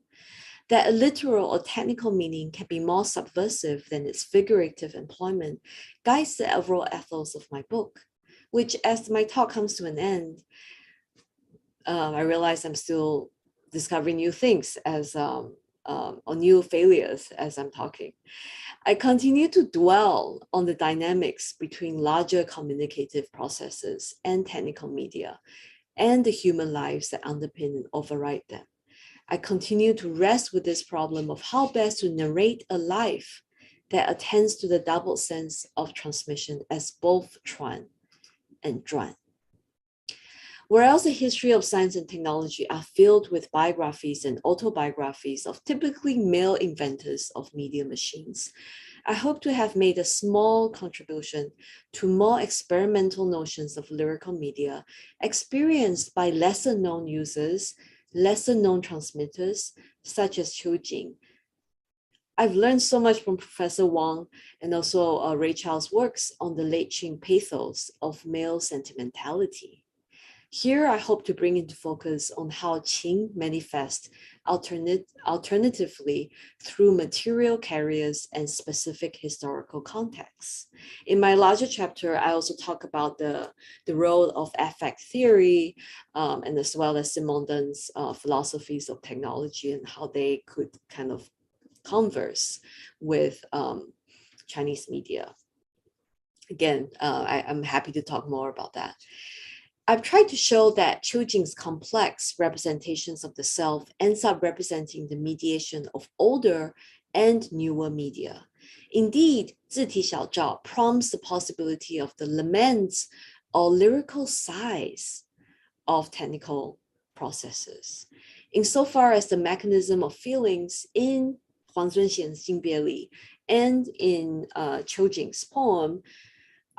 That a literal or technical meaning can be more subversive than its figurative employment guides the overall ethos of my book, which, as my talk comes to an end, I realize I'm still discovering new things or new failures as I'm talking. I continue to dwell on the dynamics between larger communicative processes and technical media and the human lives that underpin and override them. I continue to wrestle with this problem of how best to narrate a life that attends to the double sense of transmission as both Chuan and Zhuan. Whereas the history of science and technology are filled with biographies and autobiographies of typically male inventors of media machines, I hope to have made a small contribution to more experimental notions of lyrical media experienced by lesser known users, lesser known transmitters, such as Qiu Jing. I've learned so much from Professor Wang and also Ray Chou's works on the late Qing pathos of male sentimentality. Here, I hope to bring into focus on how Qing manifests alternatively through material carriers and specific historical contexts. In my larger chapter, I also talk about the role of affect theory and as well as Simondon's philosophies of technology and how they could kind of converse with Chinese media. Again, I'm happy to talk more about that. I've tried to show that Qiu Jing's complex representations of the self ends up representing the mediation of older and newer media. Indeed, Ziti Xiaozhao prompts the possibility of the laments or lyrical sighs of technical processes. Insofar as the mechanism of feelings in Huang Zunxian's Jingbie Li and in Qiu Jing's poem,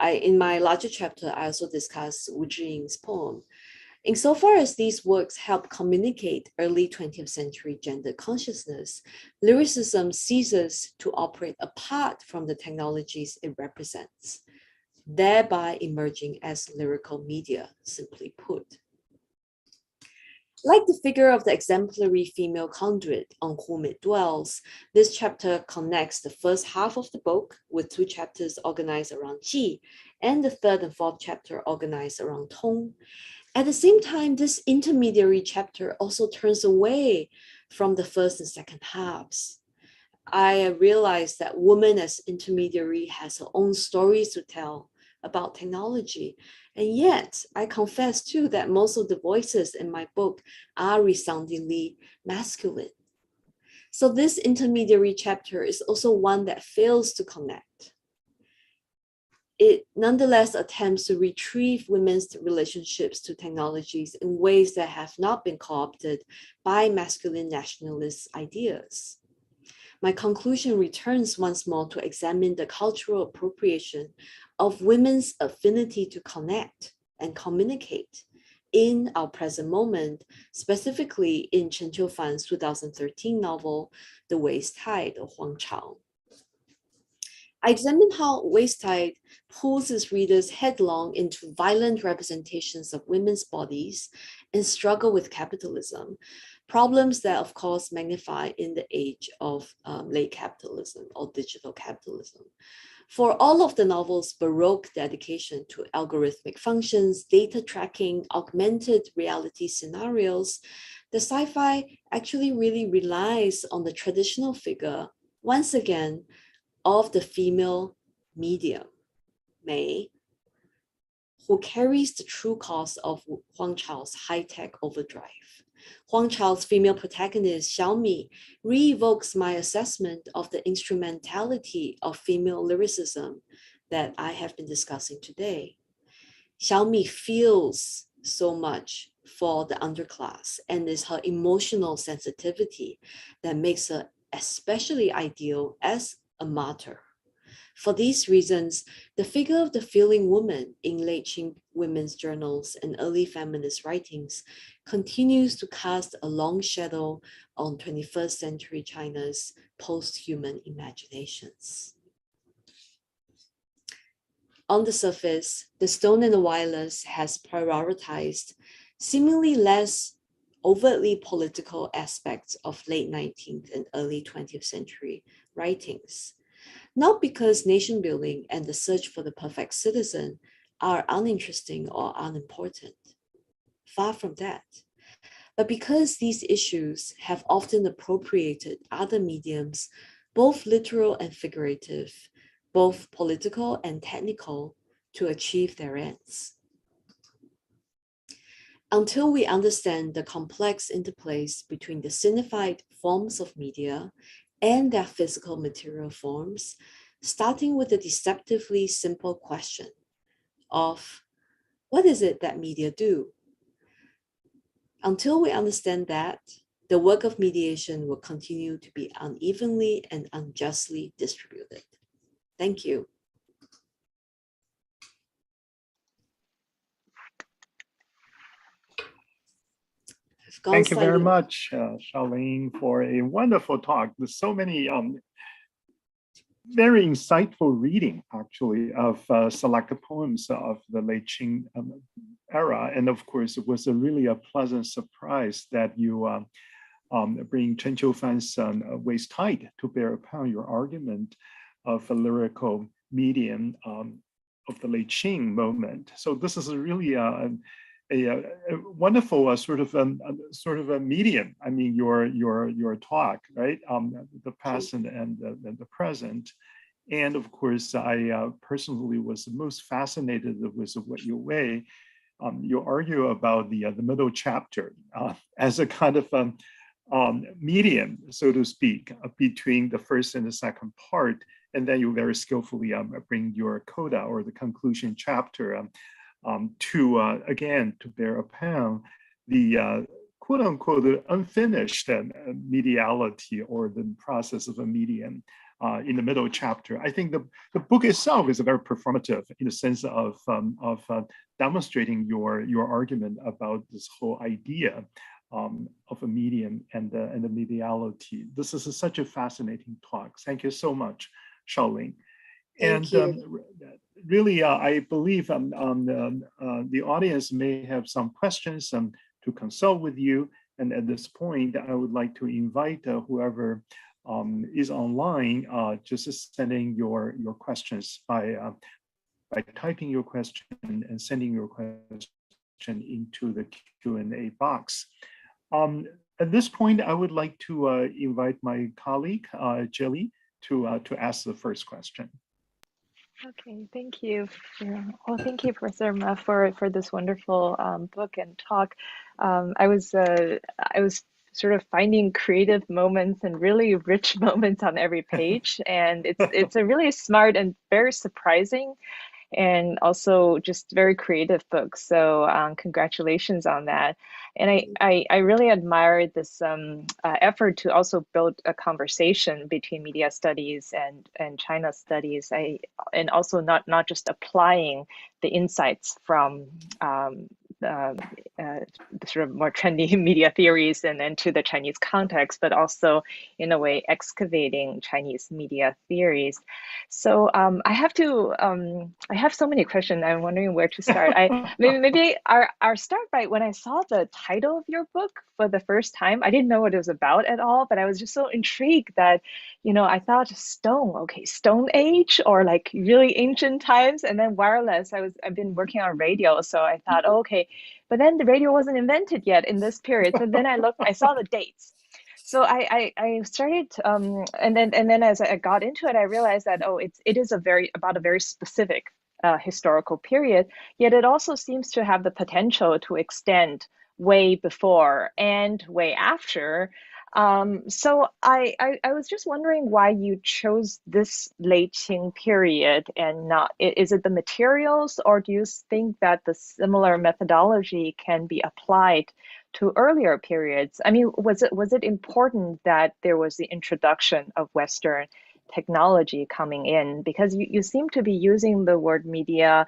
in my larger chapter, I also discuss Wu Zhiying's poem. Insofar as these works help communicate early 20th century gender consciousness, lyricism ceases to operate apart from the technologies it represents, thereby emerging as lyrical media, simply put. Like the figure of the exemplary female conduit on whom it dwells, this chapter connects the first half of the book with two chapters organized around Qi and the third and fourth chapter organized around Tong. At the same time, this intermediary chapter also turns away from the first and second halves. I realized that woman as intermediary has her own stories to tell about technology. And yet, I confess too that most of the voices in my book are resoundingly masculine. So this intermediary chapter is also one that fails to connect. It nonetheless attempts to retrieve women's relationships to technologies in ways that have not been co-opted by masculine nationalist ideas. My conclusion returns once more to examine the cultural appropriation of women's affinity to connect and communicate in our present moment, specifically in Chen Qiufan's 2013 novel, The Waste Tide of Huang Chao. I examine how Waste Tide pulls its readers headlong into violent representations of women's bodies and struggle with capitalism, problems that of course magnify in the age of late capitalism or digital capitalism. For all of the novel's Baroque dedication to algorithmic functions, data tracking, augmented reality scenarios, the sci-fi actually really relies on the traditional figure, once again, of the female medium, Mei, who carries the true cost of Huang Chao's high-tech overdrive. Huang Chao's female protagonist, Xiaomi, re-evokes my assessment of the instrumentality of female lyricism that I have been discussing today. Xiaomi feels so much for the underclass, and it's her emotional sensitivity that makes her especially ideal as a martyr. For these reasons, the figure of the feeling woman in late Qing women's journals and early feminist writings continues to cast a long shadow on 21st century China's post-human imaginations. On the surface, the Stone and the Wireless has prioritized seemingly less overtly political aspects of late 19th and early 20th century writings. Not because nation building and the search for the perfect citizen are uninteresting or unimportant. Far from that. But because these issues have often appropriated other mediums, both literal and figurative, both political and technical, to achieve their ends. Until we understand the complex interplays between the signified forms of media and their physical material forms, starting with the deceptively simple question of what is it that media do? Until we understand that, the work of mediation will continue to be unevenly and unjustly distributed. Thank you. Thank you very much, Xiaoling, for a wonderful talk. There's so many very insightful reading, actually, of selected poems of the late Qing era. And of course, it was really a pleasant surprise that you bring Chen Qiufan's Waist Tight to bear upon your argument of a lyrical medium of the late Qing moment. So this is really a wonderful sort of a medium. I mean, your talk, right? The past and the present. And of course, I personally was most fascinated with what you weigh. You argue about the middle chapter as a kind of medium, so to speak, between the first and the second part. And then you very skillfully bring your coda or the conclusion chapter to, again, to bear upon the quote unquote unfinished mediality or the process of a medium in the middle chapter. I think the book itself is very performative in the sense of demonstrating your argument about this whole idea of a medium and the mediality. This is such a fascinating talk. Thank you so much, Xiaoling. And really, I believe the audience may have some questions to consult with you. And at this point, I would like to invite whoever is online, just sending your questions by typing your question and sending your question into the Q&A box. At this point, I would like to invite my colleague, Jelly, to ask the first question. Okay, thank you. Well, thank you, Professor Ma, for this wonderful book and talk. I was sort of finding creative moments and really rich moments on every page, and it's a really smart and very surprising, and also just very creative book. So congratulations on that. And I really admire this effort to also build a conversation between media studies and China studies. And also not just applying the insights from the sort of more trendy media theories and to the Chinese context, but also in a way excavating Chinese media theories. So I have so many questions. I'm wondering where to start. Maybe I'll start by when I saw the title of your book for the first time. I didn't know what it was about at all, but I was just so intrigued that, I thought Stone Age or like really ancient times, and then wireless. I've been working on radio, so I thought, okay, but then the radio wasn't invented yet in this period. So then I saw the dates. So I started, and then as I got into it, I realized that it is about a very specific historical period. Yet it also seems to have the potential to extend way before and way after. So I was just wondering why you chose this late Qing period and not. Is it the materials, or do you think that the similar methodology can be applied to earlier periods? I mean, was it important that there was the introduction of Western technology coming in? Because you seem to be using the word media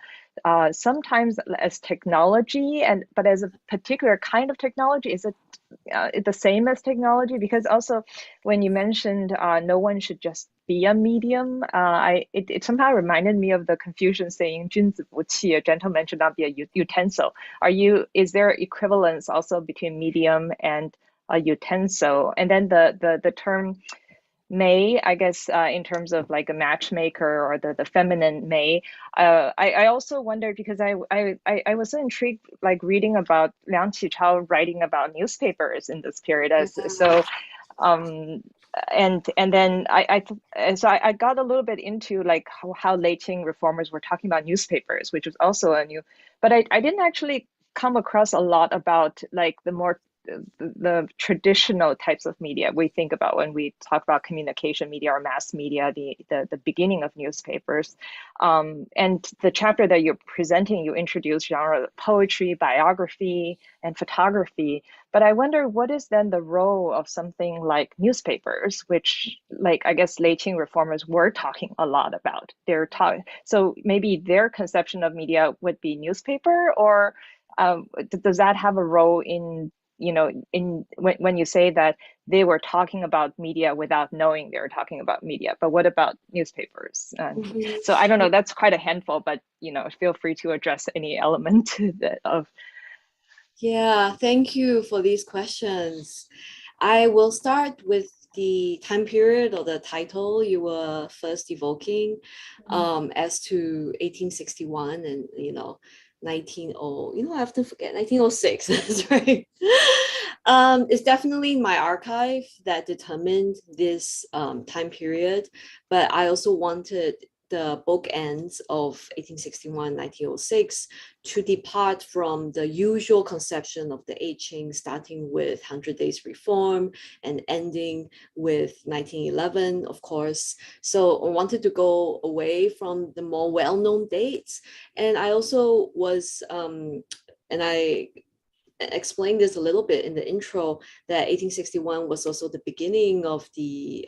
sometimes as technology, but as a particular kind of technology. Is it the same as technology? Because also when you mentioned no one should just be a medium, it somehow reminded me of the Confucian saying 君子不器, a gentleman should not be a utensil. Is there equivalence also between medium and a utensil? And then the term May, I guess, in terms of like a matchmaker or the feminine May, I also wondered because I was so intrigued, like reading about Liang Qichao writing about newspapers in this period. So and then I got a little bit into like how late Qing reformers were talking about newspapers, which was also a new, but I didn't actually come across a lot about like the traditional types of media we think about when we talk about communication media or mass media, the beginning of newspapers. And the chapter that you're presenting, you introduce genre poetry, biography, and photography. But I wonder what is then the role of something like newspapers, which like I guess late Qing reformers were talking a lot about. So maybe their conception of media would be newspaper, or does that have a role in when you say that they were talking about media without knowing they were talking about media? But what about newspapers? So I don't know, that's quite a handful, but feel free to address any element of. Yeah, thank you for these questions. I will start with the time period or the title you were first evoking, as to 1861 and 1900, I have to forget 1906. That's right. It's definitely my archive that determined this time period, but I also wanted the bookends of 1861, 1906 to depart from the usual conception of the Eight Qing, starting with 100 Days Reform and ending with 1911, of course. So I wanted to go away from the more well-known dates. And I also was, and I explained this a little bit in the intro, that 1861 was also the beginning of the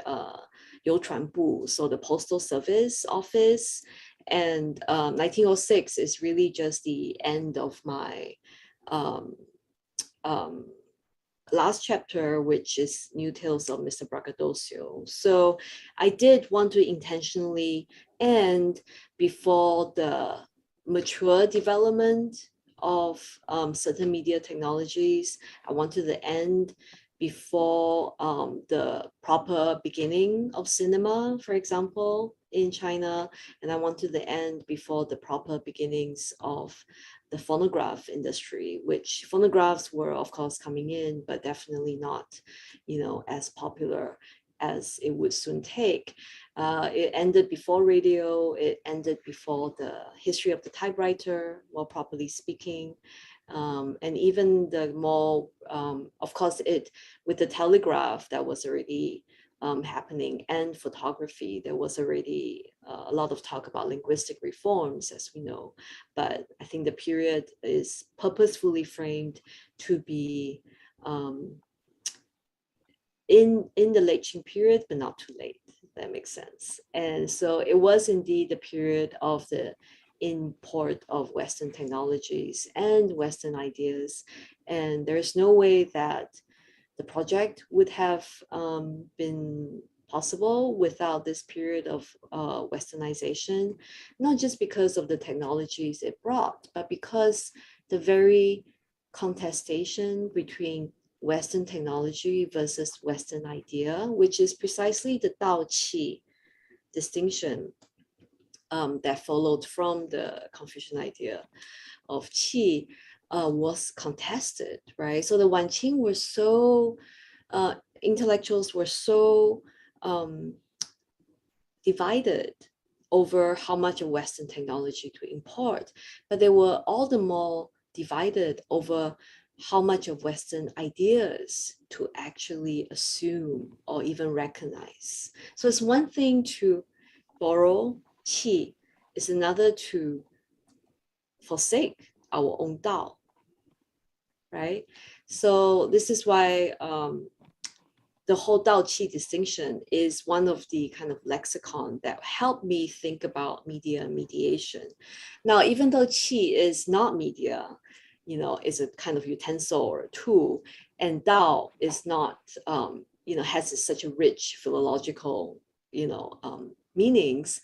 Youchuanbu, so the Postal Service Office. And 1906 is really just the end of my last chapter, which is New Tales of Mr. Braggadocio. So I did want to intentionally end before the mature development of certain media technologies. I wanted to end before the proper beginning of cinema, for example, in China, and I wanted to end before the proper beginnings of the phonograph industry, which phonographs were of course coming in, but definitely not, as popular as it would soon take. It ended before radio, it ended before the history of the typewriter, more properly speaking. And even the more, of course, with the telegraph that was already happening, and photography, there was already a lot of talk about linguistic reforms, as we know. But I think the period is purposefully framed to be in the late Qing period, but not too late. If that makes sense. And so it was indeed the period of the import of Western technologies and Western ideas. And there's no way that the project would have been possible without this period of Westernization, not just because of the technologies it brought, but because the very contestation between Western technology versus Western idea, which is precisely the Dao Qi distinction that followed from the Confucian idea of Qi, was contested, right? So the Wan Qing were so, intellectuals were so divided over how much of Western technology to import, but they were all the more divided over how much of Western ideas to actually assume or even recognize. So it's one thing to borrow Qi, it's another to forsake our own Dao, right? So this is why the whole Dao Qi distinction is one of the kind of lexicon that helped me think about media and mediation. Now, even though Qi is not media, is a kind of utensil or a tool, and Dao is not, has such a rich philological, meanings.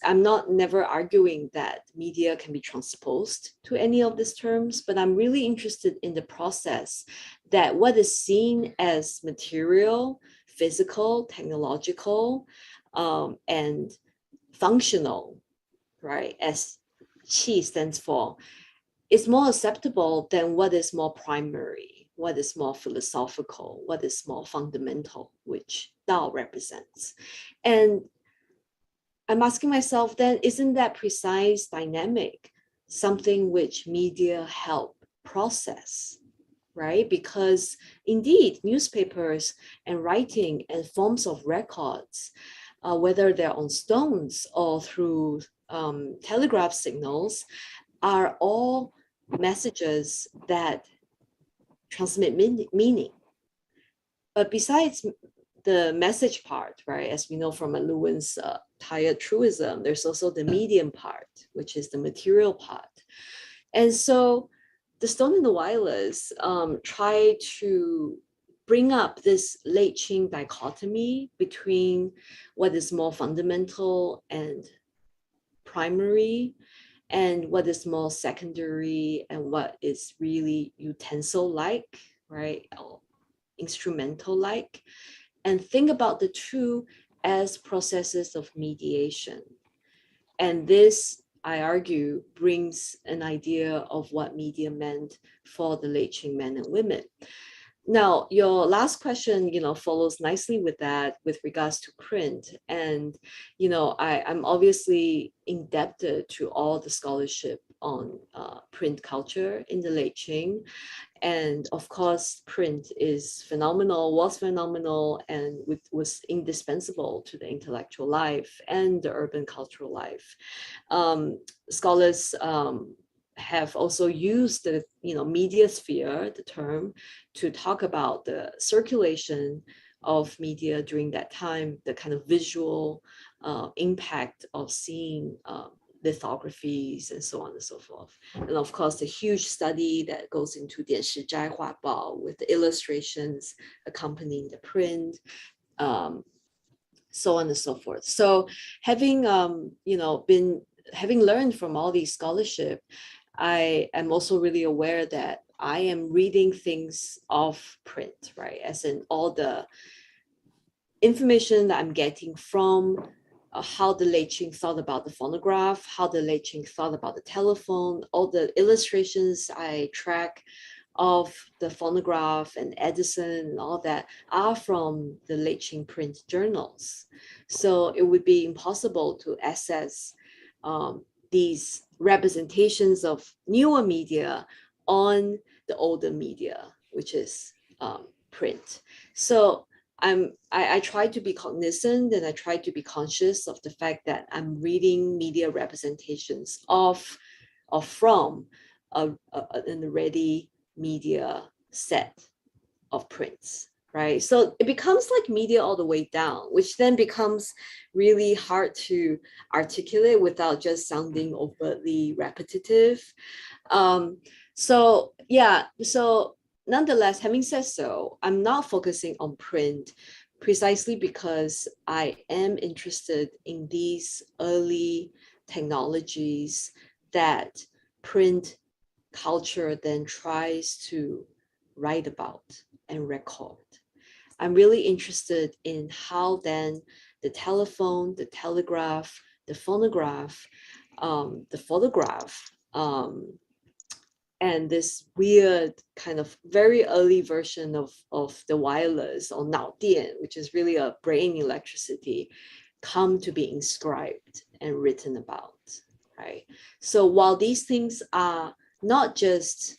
I'm never arguing that media can be transposed to any of these terms, but I'm really interested in the process that what is seen as material, physical, technological, and functional, right, as Qi stands for, is more acceptable than what is more primary, what is more philosophical, what is more fundamental, which Dao represents. And I'm asking myself then, isn't that precise dynamic something which media help process, right? Because indeed, newspapers and writing and forms of records, whether they're on stones or through telegraph signals, are all messages that transmit meaning. But besides the message part, right, as we know from Lewin's tired truism, there's also the medium part, which is the material part. And so the Stone and the Wireless try to bring up this late Qing dichotomy between what is more fundamental and primary, and what is more secondary, and what is really utensil-like, right, or instrumental-like, and think about the two as processes of mediation. And this, I argue, brings an idea of what media meant for the late Qing men and women. Now, your last question, follows nicely with that with regards to print. And, I'm obviously indebted to all the scholarship on print culture in the late Qing. And of course, print is phenomenal, was phenomenal, and was indispensable to the intellectual life and the urban cultural life. Scholars have also used the media sphere, the term, to talk about the circulation of media during that time, the kind of visual impact of seeing lithographies and so on and so forth. And of course, the huge study that goes into 电视斋画报 with the illustrations accompanying the print, so on and so forth. So having having learned from all these scholarship, I am also really aware that I am reading things off print, right? As in all the information that I'm getting from how the late Qing thought about the phonograph, how the late Qing thought about the telephone, all the illustrations I track of the phonograph and Edison and all that are from the late Qing print journals. So it would be impossible to access these representations of newer media on the older media, which is print. So I try to be cognizant, and I try to be conscious of the fact that I'm reading media representations of or from an already media set of prints, right? So it becomes like media all the way down, which then becomes really hard to articulate without just sounding overtly repetitive. So nonetheless, having said so, I'm not focusing on print precisely because I am interested in these early technologies that print culture then tries to write about and record. I'm really interested in how then the telephone, the telegraph, the phonograph, the photograph, and this weird kind of very early version of the wireless or 脑电, which is really a brain electricity, come to be inscribed and written about, right? So while these things are not just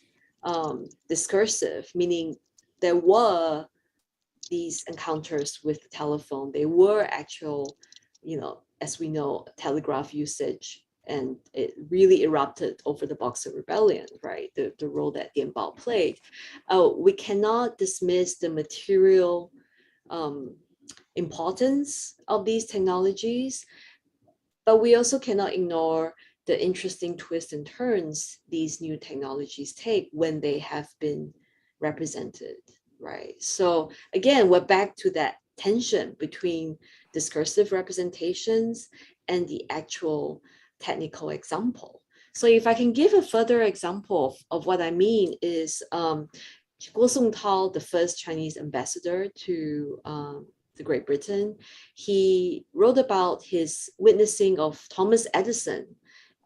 discursive, meaning there were these encounters with the telephone, they were actual, as we know, telegraph usage, and it really erupted over the Boxer Rebellion, right? The role that Dian Bao played. We cannot dismiss the material importance of these technologies, but we also cannot ignore the interesting twists and turns these new technologies take when they have been represented, right? So again, we're back to that tension between discursive representations and the actual technical example. So if I can give a further example of what I mean is Guo Songtao, the first Chinese ambassador to the Great Britain, he wrote about his witnessing of Thomas Edison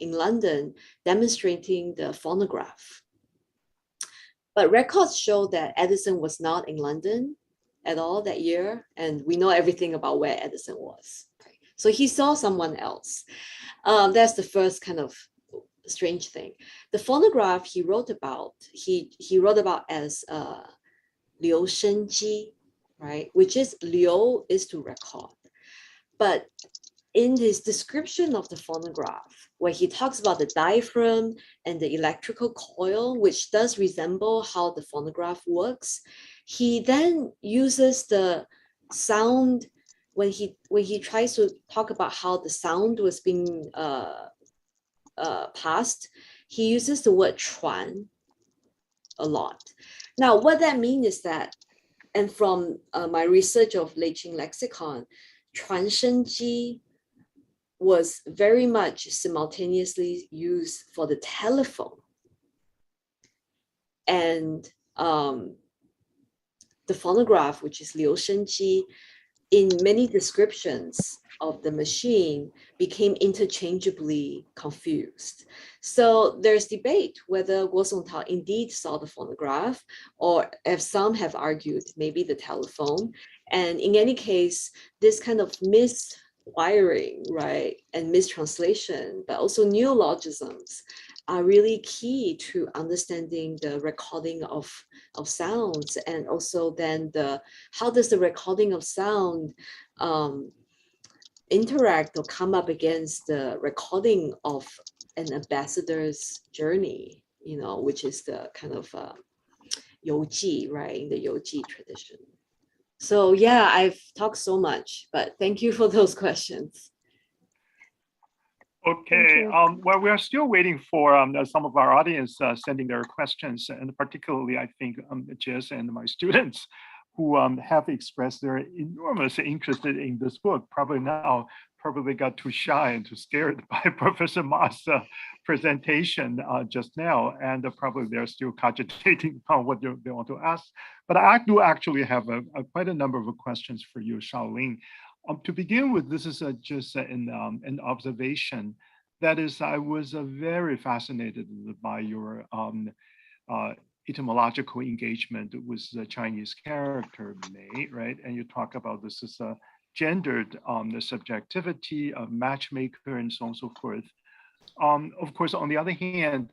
in London demonstrating the phonograph. But records show that Edison was not in London at all that year, and we know everything about where Edison was. Right? So he saw someone else. That's the first kind of strange thing. The phonograph he wrote about as Liu Shenji, right? Which is Liu is to record. But in his description of the phonograph, where he talks about the diaphragm and the electrical coil, which does resemble how the phonograph works, he then uses the sound when he tries to talk about how the sound was being passed, he uses the word 传 a lot. Now, what that means is that, and from my research of Leiqing lexicon, 传声机 was very much simultaneously used for the telephone. And the phonograph, which is Liu Shenji, in many descriptions of the machine became interchangeably confused. So there's debate whether Guo Songtao indeed saw the phonograph, or if some have argued maybe the telephone. And in any case, this kind of miswiring, right, and mistranslation, but also neologisms are really key to understanding the recording of sounds, and also then how does the recording of sound interact or come up against the recording of an ambassador's journey, which is the kind of Youji, right, in the Youji tradition. So yeah, I've talked so much, but thank you for those questions. Okay, well, we are still waiting for some of our audience sending their questions, and particularly, I think, Jess and my students who have expressed their enormous interest in this book, probably got too shy and too scared by Professor Ma's presentation just now, and probably they're still cogitating on what they want to ask. But I do actually have quite a number of questions for you, Xiaoling. To begin with, this is just an observation. That is, I was very fascinated by your etymological engagement with the Chinese character Mei, right? And you talk about this as a gendered the subjectivity of matchmaker and so on and so forth. Of course, on the other hand,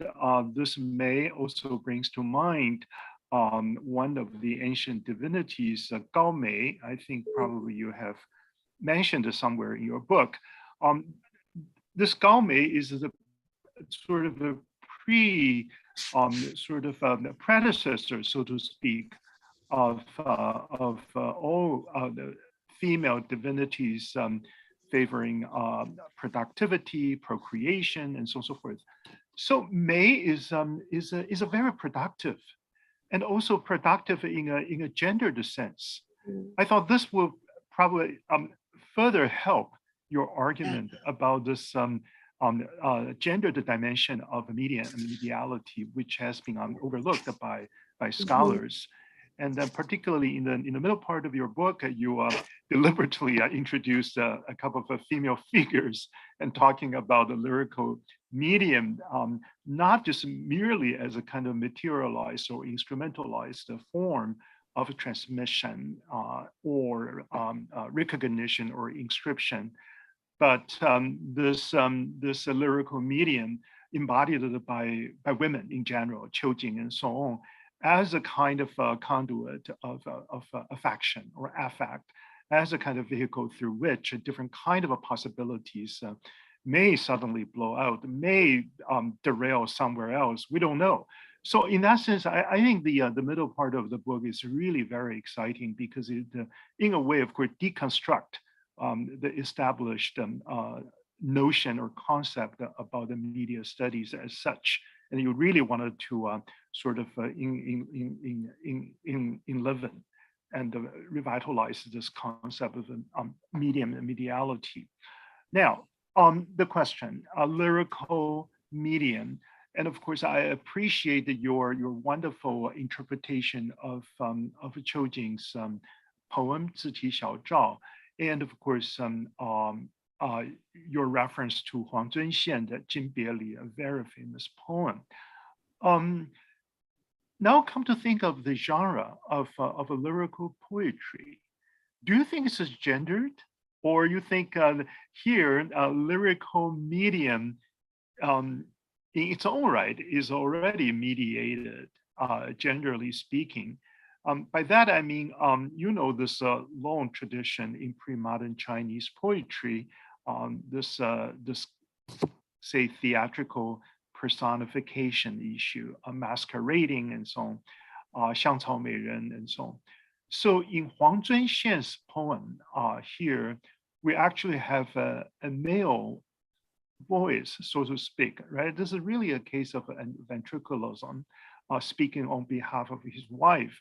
this Mei also brings to mind one of the ancient divinities, Gao Mei. I think probably you have mentioned it somewhere in your book. This Gao Mei is a sort of a predecessor, so to speak, of all the female divinities favoring productivity, procreation, and so on and so forth. So Mei is a very productive, and also productive in a gendered sense. I thought this will probably further help your argument about this gendered dimension of media and mediality, which has been overlooked by scholars. And then particularly in the middle part of your book, you deliberately introduced a couple of female figures and talking about the lyrical medium, not just merely as a kind of materialized or instrumentalized form of transmission or recognition or inscription, but this lyrical medium embodied by women in general, Qiujing and so on, as a kind of conduit of affection or affect, as a kind of vehicle through which a different kind of possibilities may suddenly blow out, may derail somewhere else. We don't know. So in that sense, I think the middle part of the book is really very exciting because it, in a way, of course, deconstruct the established notion or concept about the media studies as such. And you really wanted to sort of enliven and revitalize this concept of medium and mediality. Now, the question, a lyrical medium. And of course, I appreciate your wonderful interpretation of Qiu Jing's poem 自体小照, and of course, your reference to Huang Zunxian, the 金别离, a very famous poem. Now come to think of the genre of a lyrical poetry. Do you think it's gendered? Or you think here, a lyrical medium in its own right is already mediated, generally speaking? By that, I mean, you know, this long tradition in pre-modern Chinese poetry, this say theatrical personification issue, masquerading and so on, 香草美人 and so on. So in Huang Zunxian's poem here, we actually have a male voice, so to speak, right? This is really a case of ventriloquism, speaking on behalf of his wife.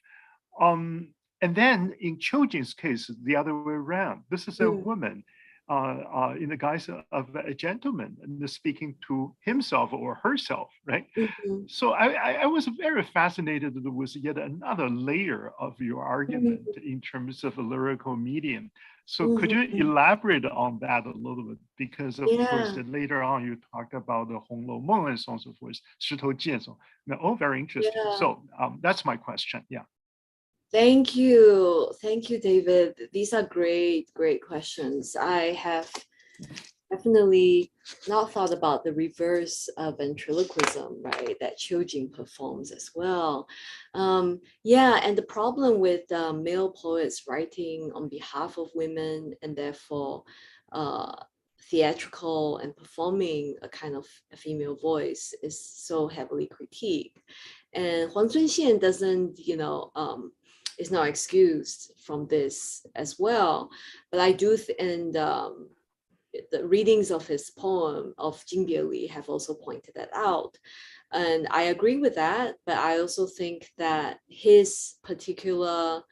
And then in Qiu Jing's case, the other way around. This is a woman in the guise of a gentleman and speaking to himself or herself, right? So I was very fascinated with yet another layer of your argument in terms of a lyrical medium. So could you elaborate on that a little bit? Because of course, later on you talked about the 红楼梦 and so on and so forth, 石头记 and so on. All very interesting. So that's my question. Yeah. Thank you. Thank you, David. These are great questions. I have definitely not thought about the reverse of ventriloquism, right? That Qiu Jing performs as well. Yeah, and the problem with male poets writing on behalf of women and therefore theatrical and performing a kind of a female voice is so heavily critiqued. And Huang Zunxian doesn't, is not excused from this as well. But I do, and the readings of his poem of 金别离 have also pointed that out. And I agree with that, but I also think that his particular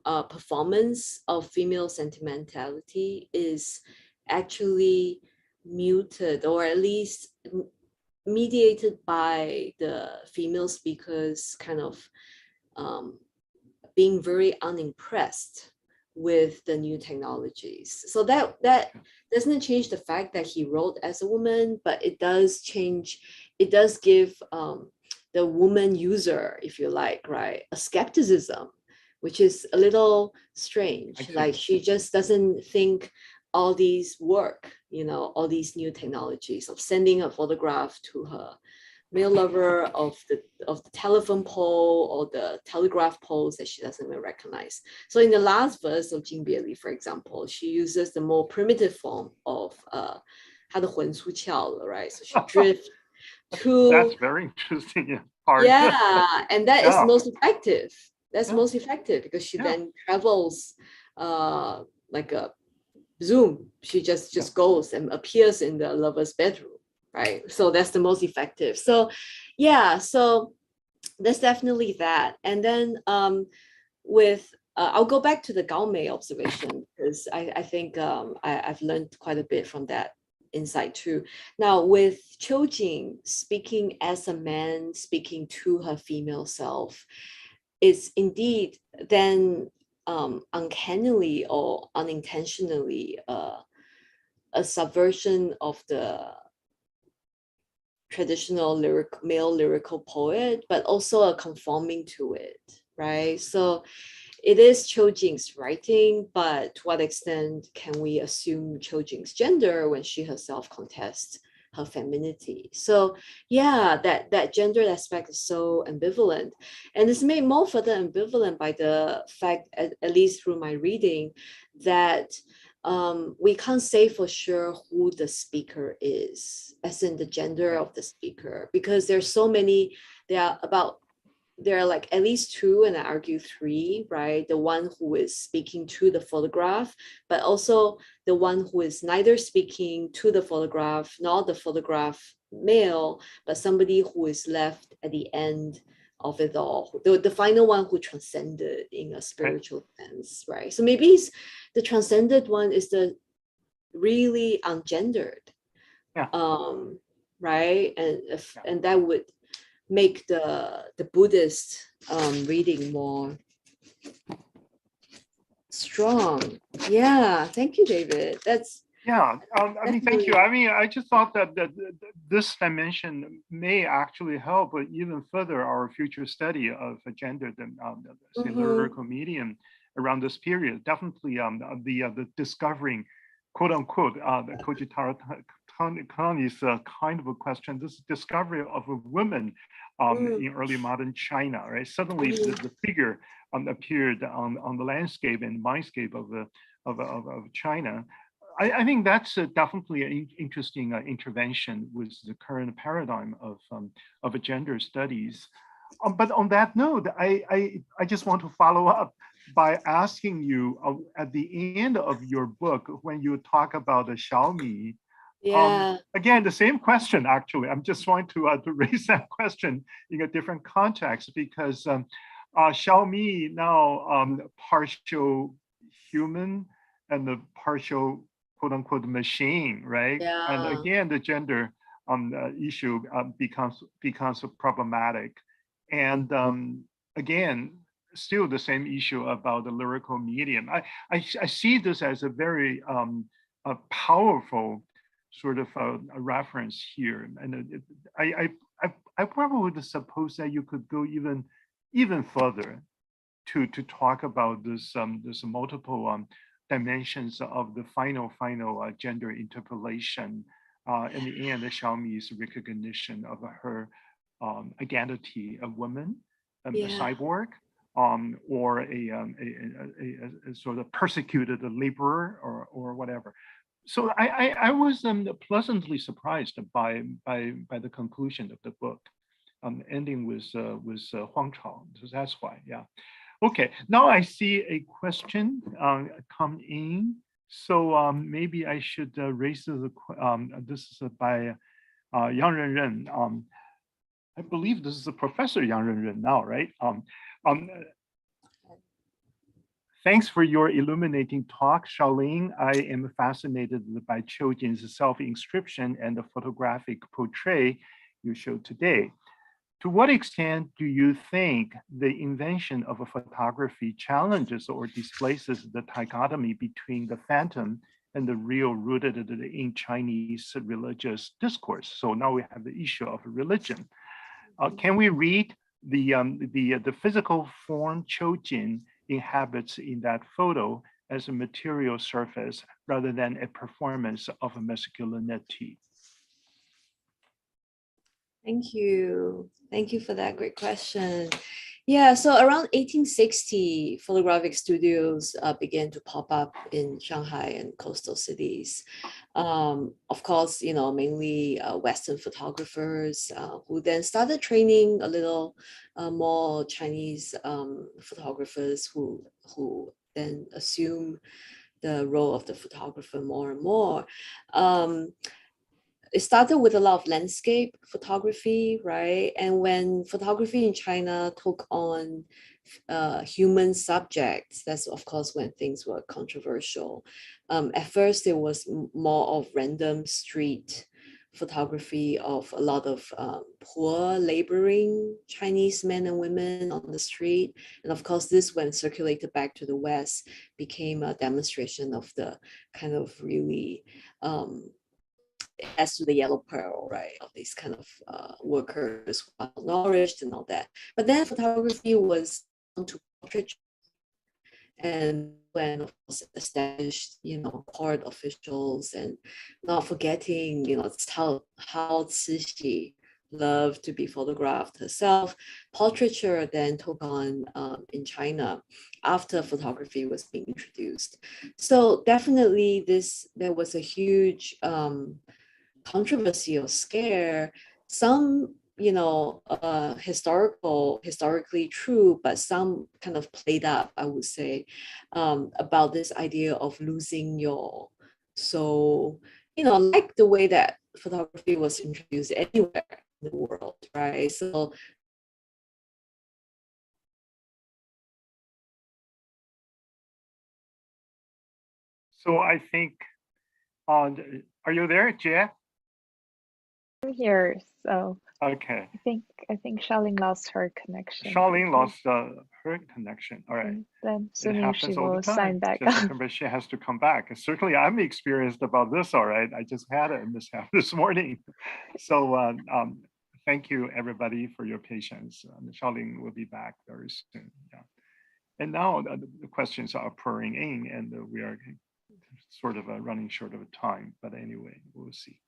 performance of female sentimentality is actually muted, or at least mediated by the female speakers kind of being very unimpressed with the new technologies. So that doesn't change the fact that he wrote as a woman, but it does give the woman user, if you like, right, a skepticism, which is a little strange. Like she just doesn't think all these work, all these new technologies of sending a photograph to her male lover, of the telephone pole or the telegraph poles that she doesn't even recognize. So in the last verse of 金别离, for example, she uses the more primitive form of 她的魂出窍了, right? So she drifts to... That's very interesting. Part. Yeah, and that is most effective. That's most effective because she then travels like a Zoom. She just goes and appears in the lover's bedroom. Right, so that's the most effective. So, yeah, so there's definitely that. And then I'll go back to the Gao Mei observation because I think I've learned quite a bit from that insight too. Now, with Qiu Jing speaking as a man, speaking to her female self, it's indeed then uncannily or unintentionally a subversion of the traditional male lyrical poet, but also a conforming to it, right? So it is Qiu Jing's writing, but to what extent can we assume Qiu Jing's gender when she herself contests her femininity? So yeah, that gender aspect is so ambivalent, and it's made more further ambivalent by the fact, at least through my reading, that we can't say for sure who the speaker is, as in the gender of the speaker, because there's so many there are like at least two, and I argue three, right? The one who is speaking to the photograph, but also the one who is neither speaking to the photograph nor the photograph male, but somebody who is left at the end of it all, the final one who transcended in a spiritual sense, right? So maybe the transcended one is the really ungendered, Yeah. Right? And that would make the Buddhist reading more strong. Yeah, thank you, David. That's Yeah, I mean, thank you. definitely- I mean, I just thought that this dimension may actually help even further our future study of gender and say lyrical medium around this period. Definitely, the discovering, quote unquote, the Kojitaro Kani's kind of a question. This discovery of a woman in early modern China, right? Suddenly, the figure appeared on the landscape and mindscape of China. I think that's definitely an interesting intervention with the current paradigm of gender studies. But on that note, I just want to follow up by asking you at the end of your book, when you talk about the Xiaomi, yeah. again, the same question, actually. I'm just trying to raise that question in a different context because Xiaomi now partial human and the partial quote unquote machine, right? Yeah. And again, the gender issue becomes problematic. And again, still the same issue about the lyrical medium. I see this as a very a powerful sort of a reference here. And I probably would suppose that you could go even further to talk about this multiple dimensions of the final gender interpolation. In the end, Xiaomi's recognition of her identity, a woman, a cyborg, or a sort of persecuted laborer or whatever. So I was pleasantly surprised by the conclusion of the book, ending with Huang Chao. So that's why, yeah. Okay, now I see a question come in. So maybe I should raise this is by Yang Renren. I believe this is a Professor Yang Renren now, right? Thanks for your illuminating talk, Shaolin. I am fascinated by Qiujin's self-inscription and the photographic portrait you showed today. To what extent do you think the invention of a photography challenges or displaces the dichotomy between the phantom and the real rooted in Chinese religious discourse? So now we have the issue of religion. Can we read the physical form Qiujin inhabits in that photo as a material surface rather than a performance of a masculinity? Thank you. Thank you for that great question. Yeah, so around 1860, photographic studios began to pop up in Shanghai and coastal cities. Of course, mainly Western photographers who then started training a little more Chinese photographers who then assume the role of the photographer more and more. It started with a lot of landscape photography, right? And when photography in China took on human subjects, that's of course when things were controversial. At first, it was more of random street photography of a lot of poor laboring Chinese men and women on the street. And of course, this, when circulated back to the West, became a demonstration of the kind of really as to the yellow pearl, right, of these kind of workers, well nourished and all that. But then photography was to portraiture, and when of course established, court officials, and not forgetting, Cao Cixi loved to be photographed herself. Portraiture then took on in China after photography was being introduced. So definitely there was a huge controversy or scare. Some historically true, but some kind of played up, I would say, about this idea of losing your soul, like the way that photography was introduced anywhere in the world, right? So I think, are you there, Jie? I'm here, so Okay. I think Charlene lost her connection. Charlene lost her connection. All right. And then It assuming she happens all the will sign time. back Jessica, up. but she has to come back. And certainly, I'm experienced about this. All right, I just had a mishap this morning. So thank you, everybody, for your patience. Charlene will be back very soon. Yeah. And now the questions are pouring in, and we are sort of running short of time. But anyway, we'll see.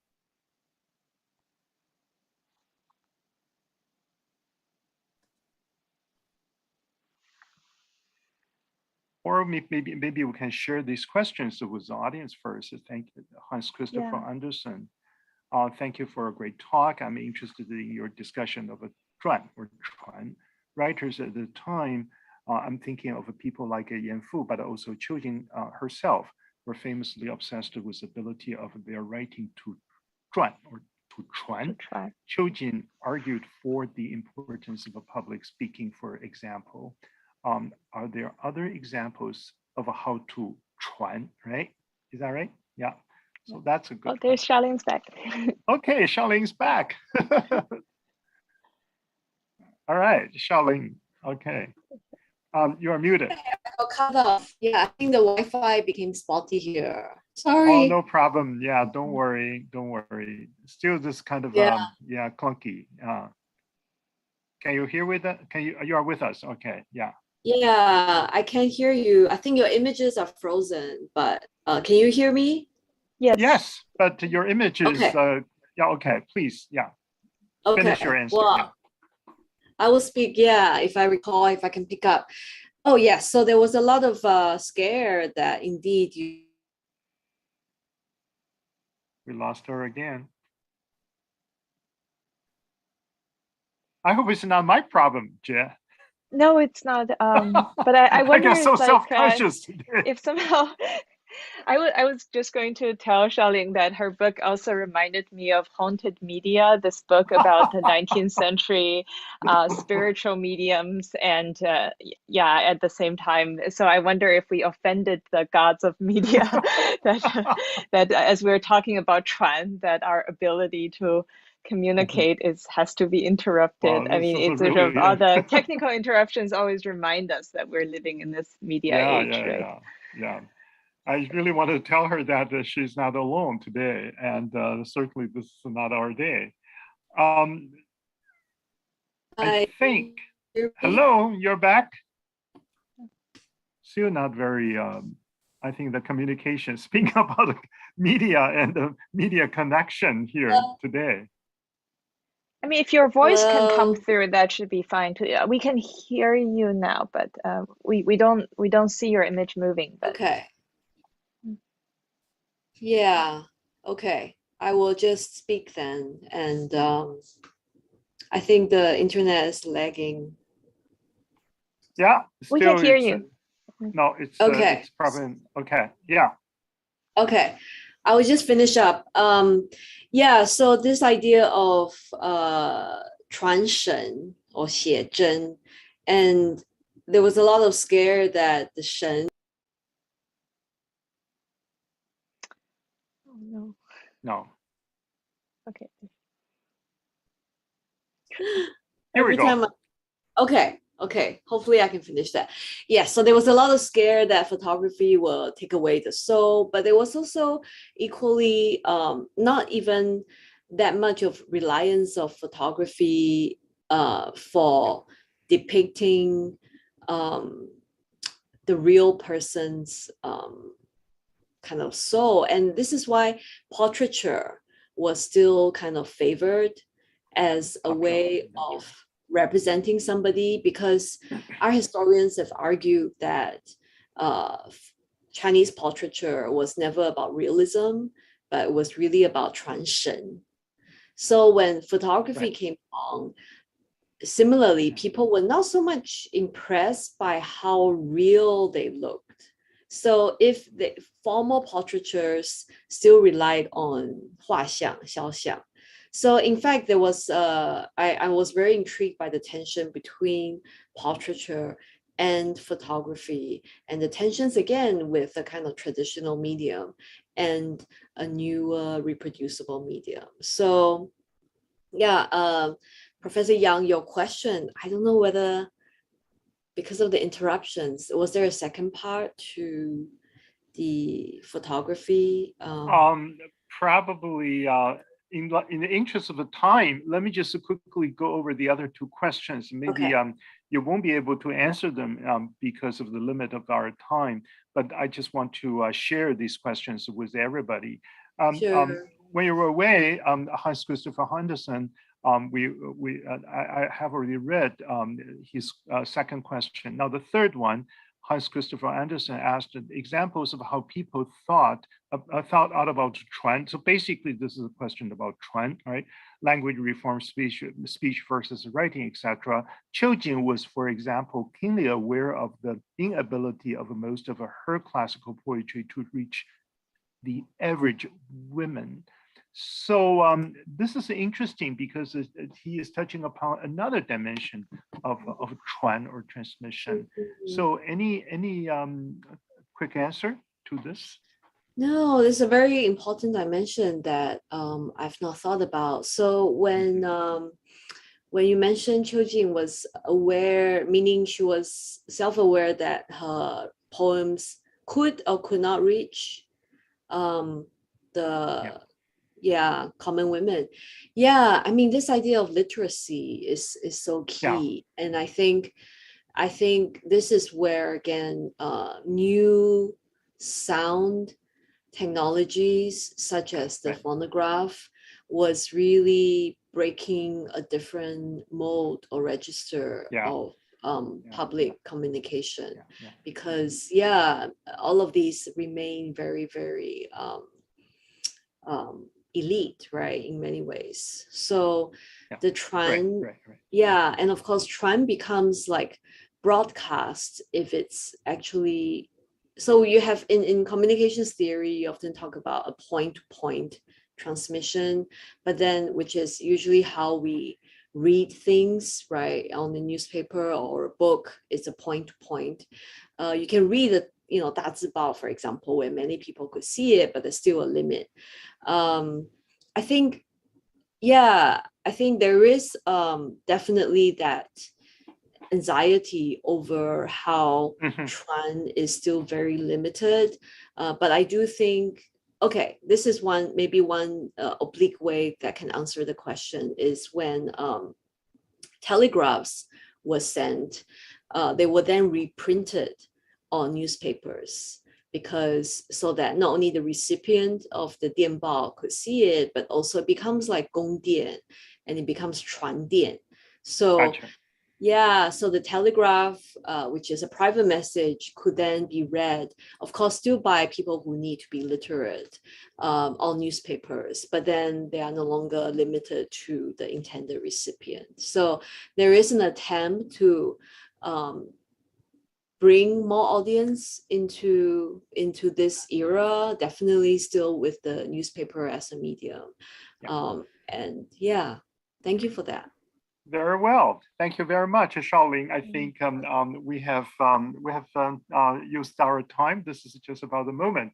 Or maybe we can share these questions with the audience first. Thank you, Hans Christopher Andersen. Thank you for a great talk. I'm interested in your discussion of a Chuan or Chuan writers at the time. I'm thinking of people like Yan Fu, but also Qiu Jin herself were famously obsessed with the ability of their writing to Chuan or to Chuan. Qiu Jin argued for the importance of a public speaking, for example. Are there other examples of how to Chuan, right? Is that right? Yeah. So that's a good. Oh, there's Charlene's back. Okay, Charlene's back. All right, Charlene. Okay. You are muted. I'll cut off. Yeah, I think the Wi-Fi became spotty here. Sorry. Oh, no problem. Yeah, don't worry. Don't worry. Still this kind of clunky. Can you hear with that? You are with us? Okay. Yeah. Yeah, I can hear you. I think your images are frozen, but can you hear me? Yes. Yes, but your images. Okay. Yeah. Okay. Please. Yeah. Okay. Finish your answer. Well, yeah. I will speak. Yeah, if I recall, if I can pick up. Oh yes. So there was a lot of scare that indeed you. We lost her again. I hope it's not my problem, Jie. No, it's not. But I wonder I get so if, like, self-conscious today. if somehow I was just going to tell Charlene that her book also reminded me of Haunted Media, this book about the 19th century spiritual mediums, and at the same time. So I wonder if we offended the gods of media, that as we were talking about Chuan, that our ability to communicate has to be interrupted. Well, I mean, it's really, sort of all the technical interruptions always remind us that we're living in this media age, right? Yeah. I really want to tell her that she's not alone today, and certainly this is not our day. I think. Hello, you're back. Still not very. I think the communication. Speaking about media and the media connection here today. I mean, if your voice can come through, that should be fine too. We can hear you now, but we don't see your image moving. But. Okay. Yeah. Okay. I will just speak then, and I think the internet is lagging. Yeah. We can hear you. No, it's okay. It's probably okay. Yeah. Okay. I will just finish up. Yeah, so this idea of 传神 or 写真, and there was a lot of scare that the 神. Oh no. No. Okay. Here we go. Okay. Hopefully I can finish that. Yeah, so there was a lot of scare that photography will take away the soul, but there was also equally not even that much of reliance of photography for depicting the real person's kind of soul. And this is why portraiture was still kind of favored as a way of representing somebody, because our historians have argued that Chinese portraiture was never about realism, but it was really about 传神. So when photography Right. came along, similarly, people were not so much impressed by how real they looked. So if the formal portraitures still relied on 画像, 肖像. So in fact, there was I was very intrigued by the tension between portraiture and photography, and the tensions again with a kind of traditional medium and a newer reproducible medium. So yeah, Professor Yang, your question, I don't know whether because of the interruptions, was there a second part to the photography? Probably in the interest of the time, let me just quickly go over the other two questions. Maybe Okay. you won't be able to answer them because of the limit of our time, but I just want to share these questions with everybody. Sure. When you were away, Hans Christopher Andersen, I have already read his second question. Now the third one, Hans Christopher Andersen asked examples of how people thought out about Chuan. So basically, this is a question about Chuan, right? Language reform, speech versus writing, etc. Qiu Jing was, for example, keenly aware of the inability of most of her classical poetry to reach the average women. So this is interesting because he is touching upon another dimension of Chuan or transmission. So any quick answer to this? No, this is a very important dimension that I've not thought about. So when you mentioned Qiu Jing was aware, meaning she was self-aware that her poems could or could not reach the common women. Yeah, I mean, this idea of literacy is so key, and I think this is where again new sound technologies such as the phonograph was really breaking a different mode or register of public communication, because all of these remain very, very elite, right, in many ways. So the Chuan, and of course Chuan becomes like broadcast if it's actually, so you have in communications theory, you often talk about a point-to-point transmission, but then which is usually how we read things, right, on the newspaper or a book. It's a point-to-point. You can read it, that's about, for example, where many people could see it, but there's still a limit. I think there is definitely that anxiety over how Chuan is still very limited, but I do think, okay, this is one oblique way that can answer the question is when telegraphs were sent, they were then reprinted on newspapers, because so that not only the recipient of the 电报 could see it, but also it becomes like 公电 and it becomes 传电. So so the telegraph, which is a private message, could then be read, of course, still by people who need to be literate, on newspapers, but then they are no longer limited to the intended recipient. So there is an attempt to bring more audience into this era, definitely still with the newspaper as a medium. And thank you for that. Very well. Thank you very much, Shaolin. I think we have used our time. This is just about the moment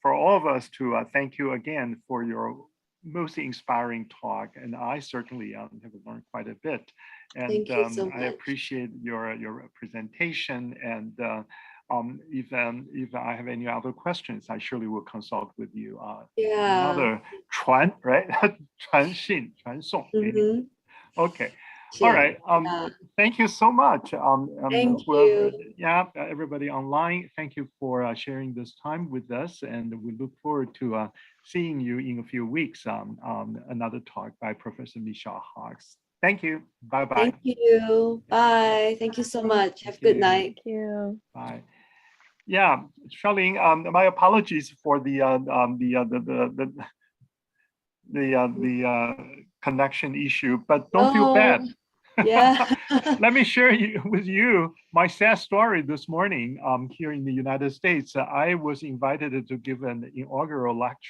for all of us to thank you again for your most inspiring talk. And I certainly have learned quite a bit. And thank you so much. I appreciate your presentation. And if I have any other questions, I surely will consult with you. Another 传, right? 传信, 传送. Okay. All right. Thank you so much. Thank you. Everybody online, thank you for sharing this time with us, and we look forward to seeing you in a few weeks on another talk by Professor Michelle Hawks. Thank you. Bye-bye. Thank you. Bye. Thank you so much. Have a good night. Thank you. Bye. Yeah, Shaolin, my apologies for the connection issue, but don't feel bad. Yeah. Let me share with you my sad story this morning here in the United States. I was invited to give an inaugural lecture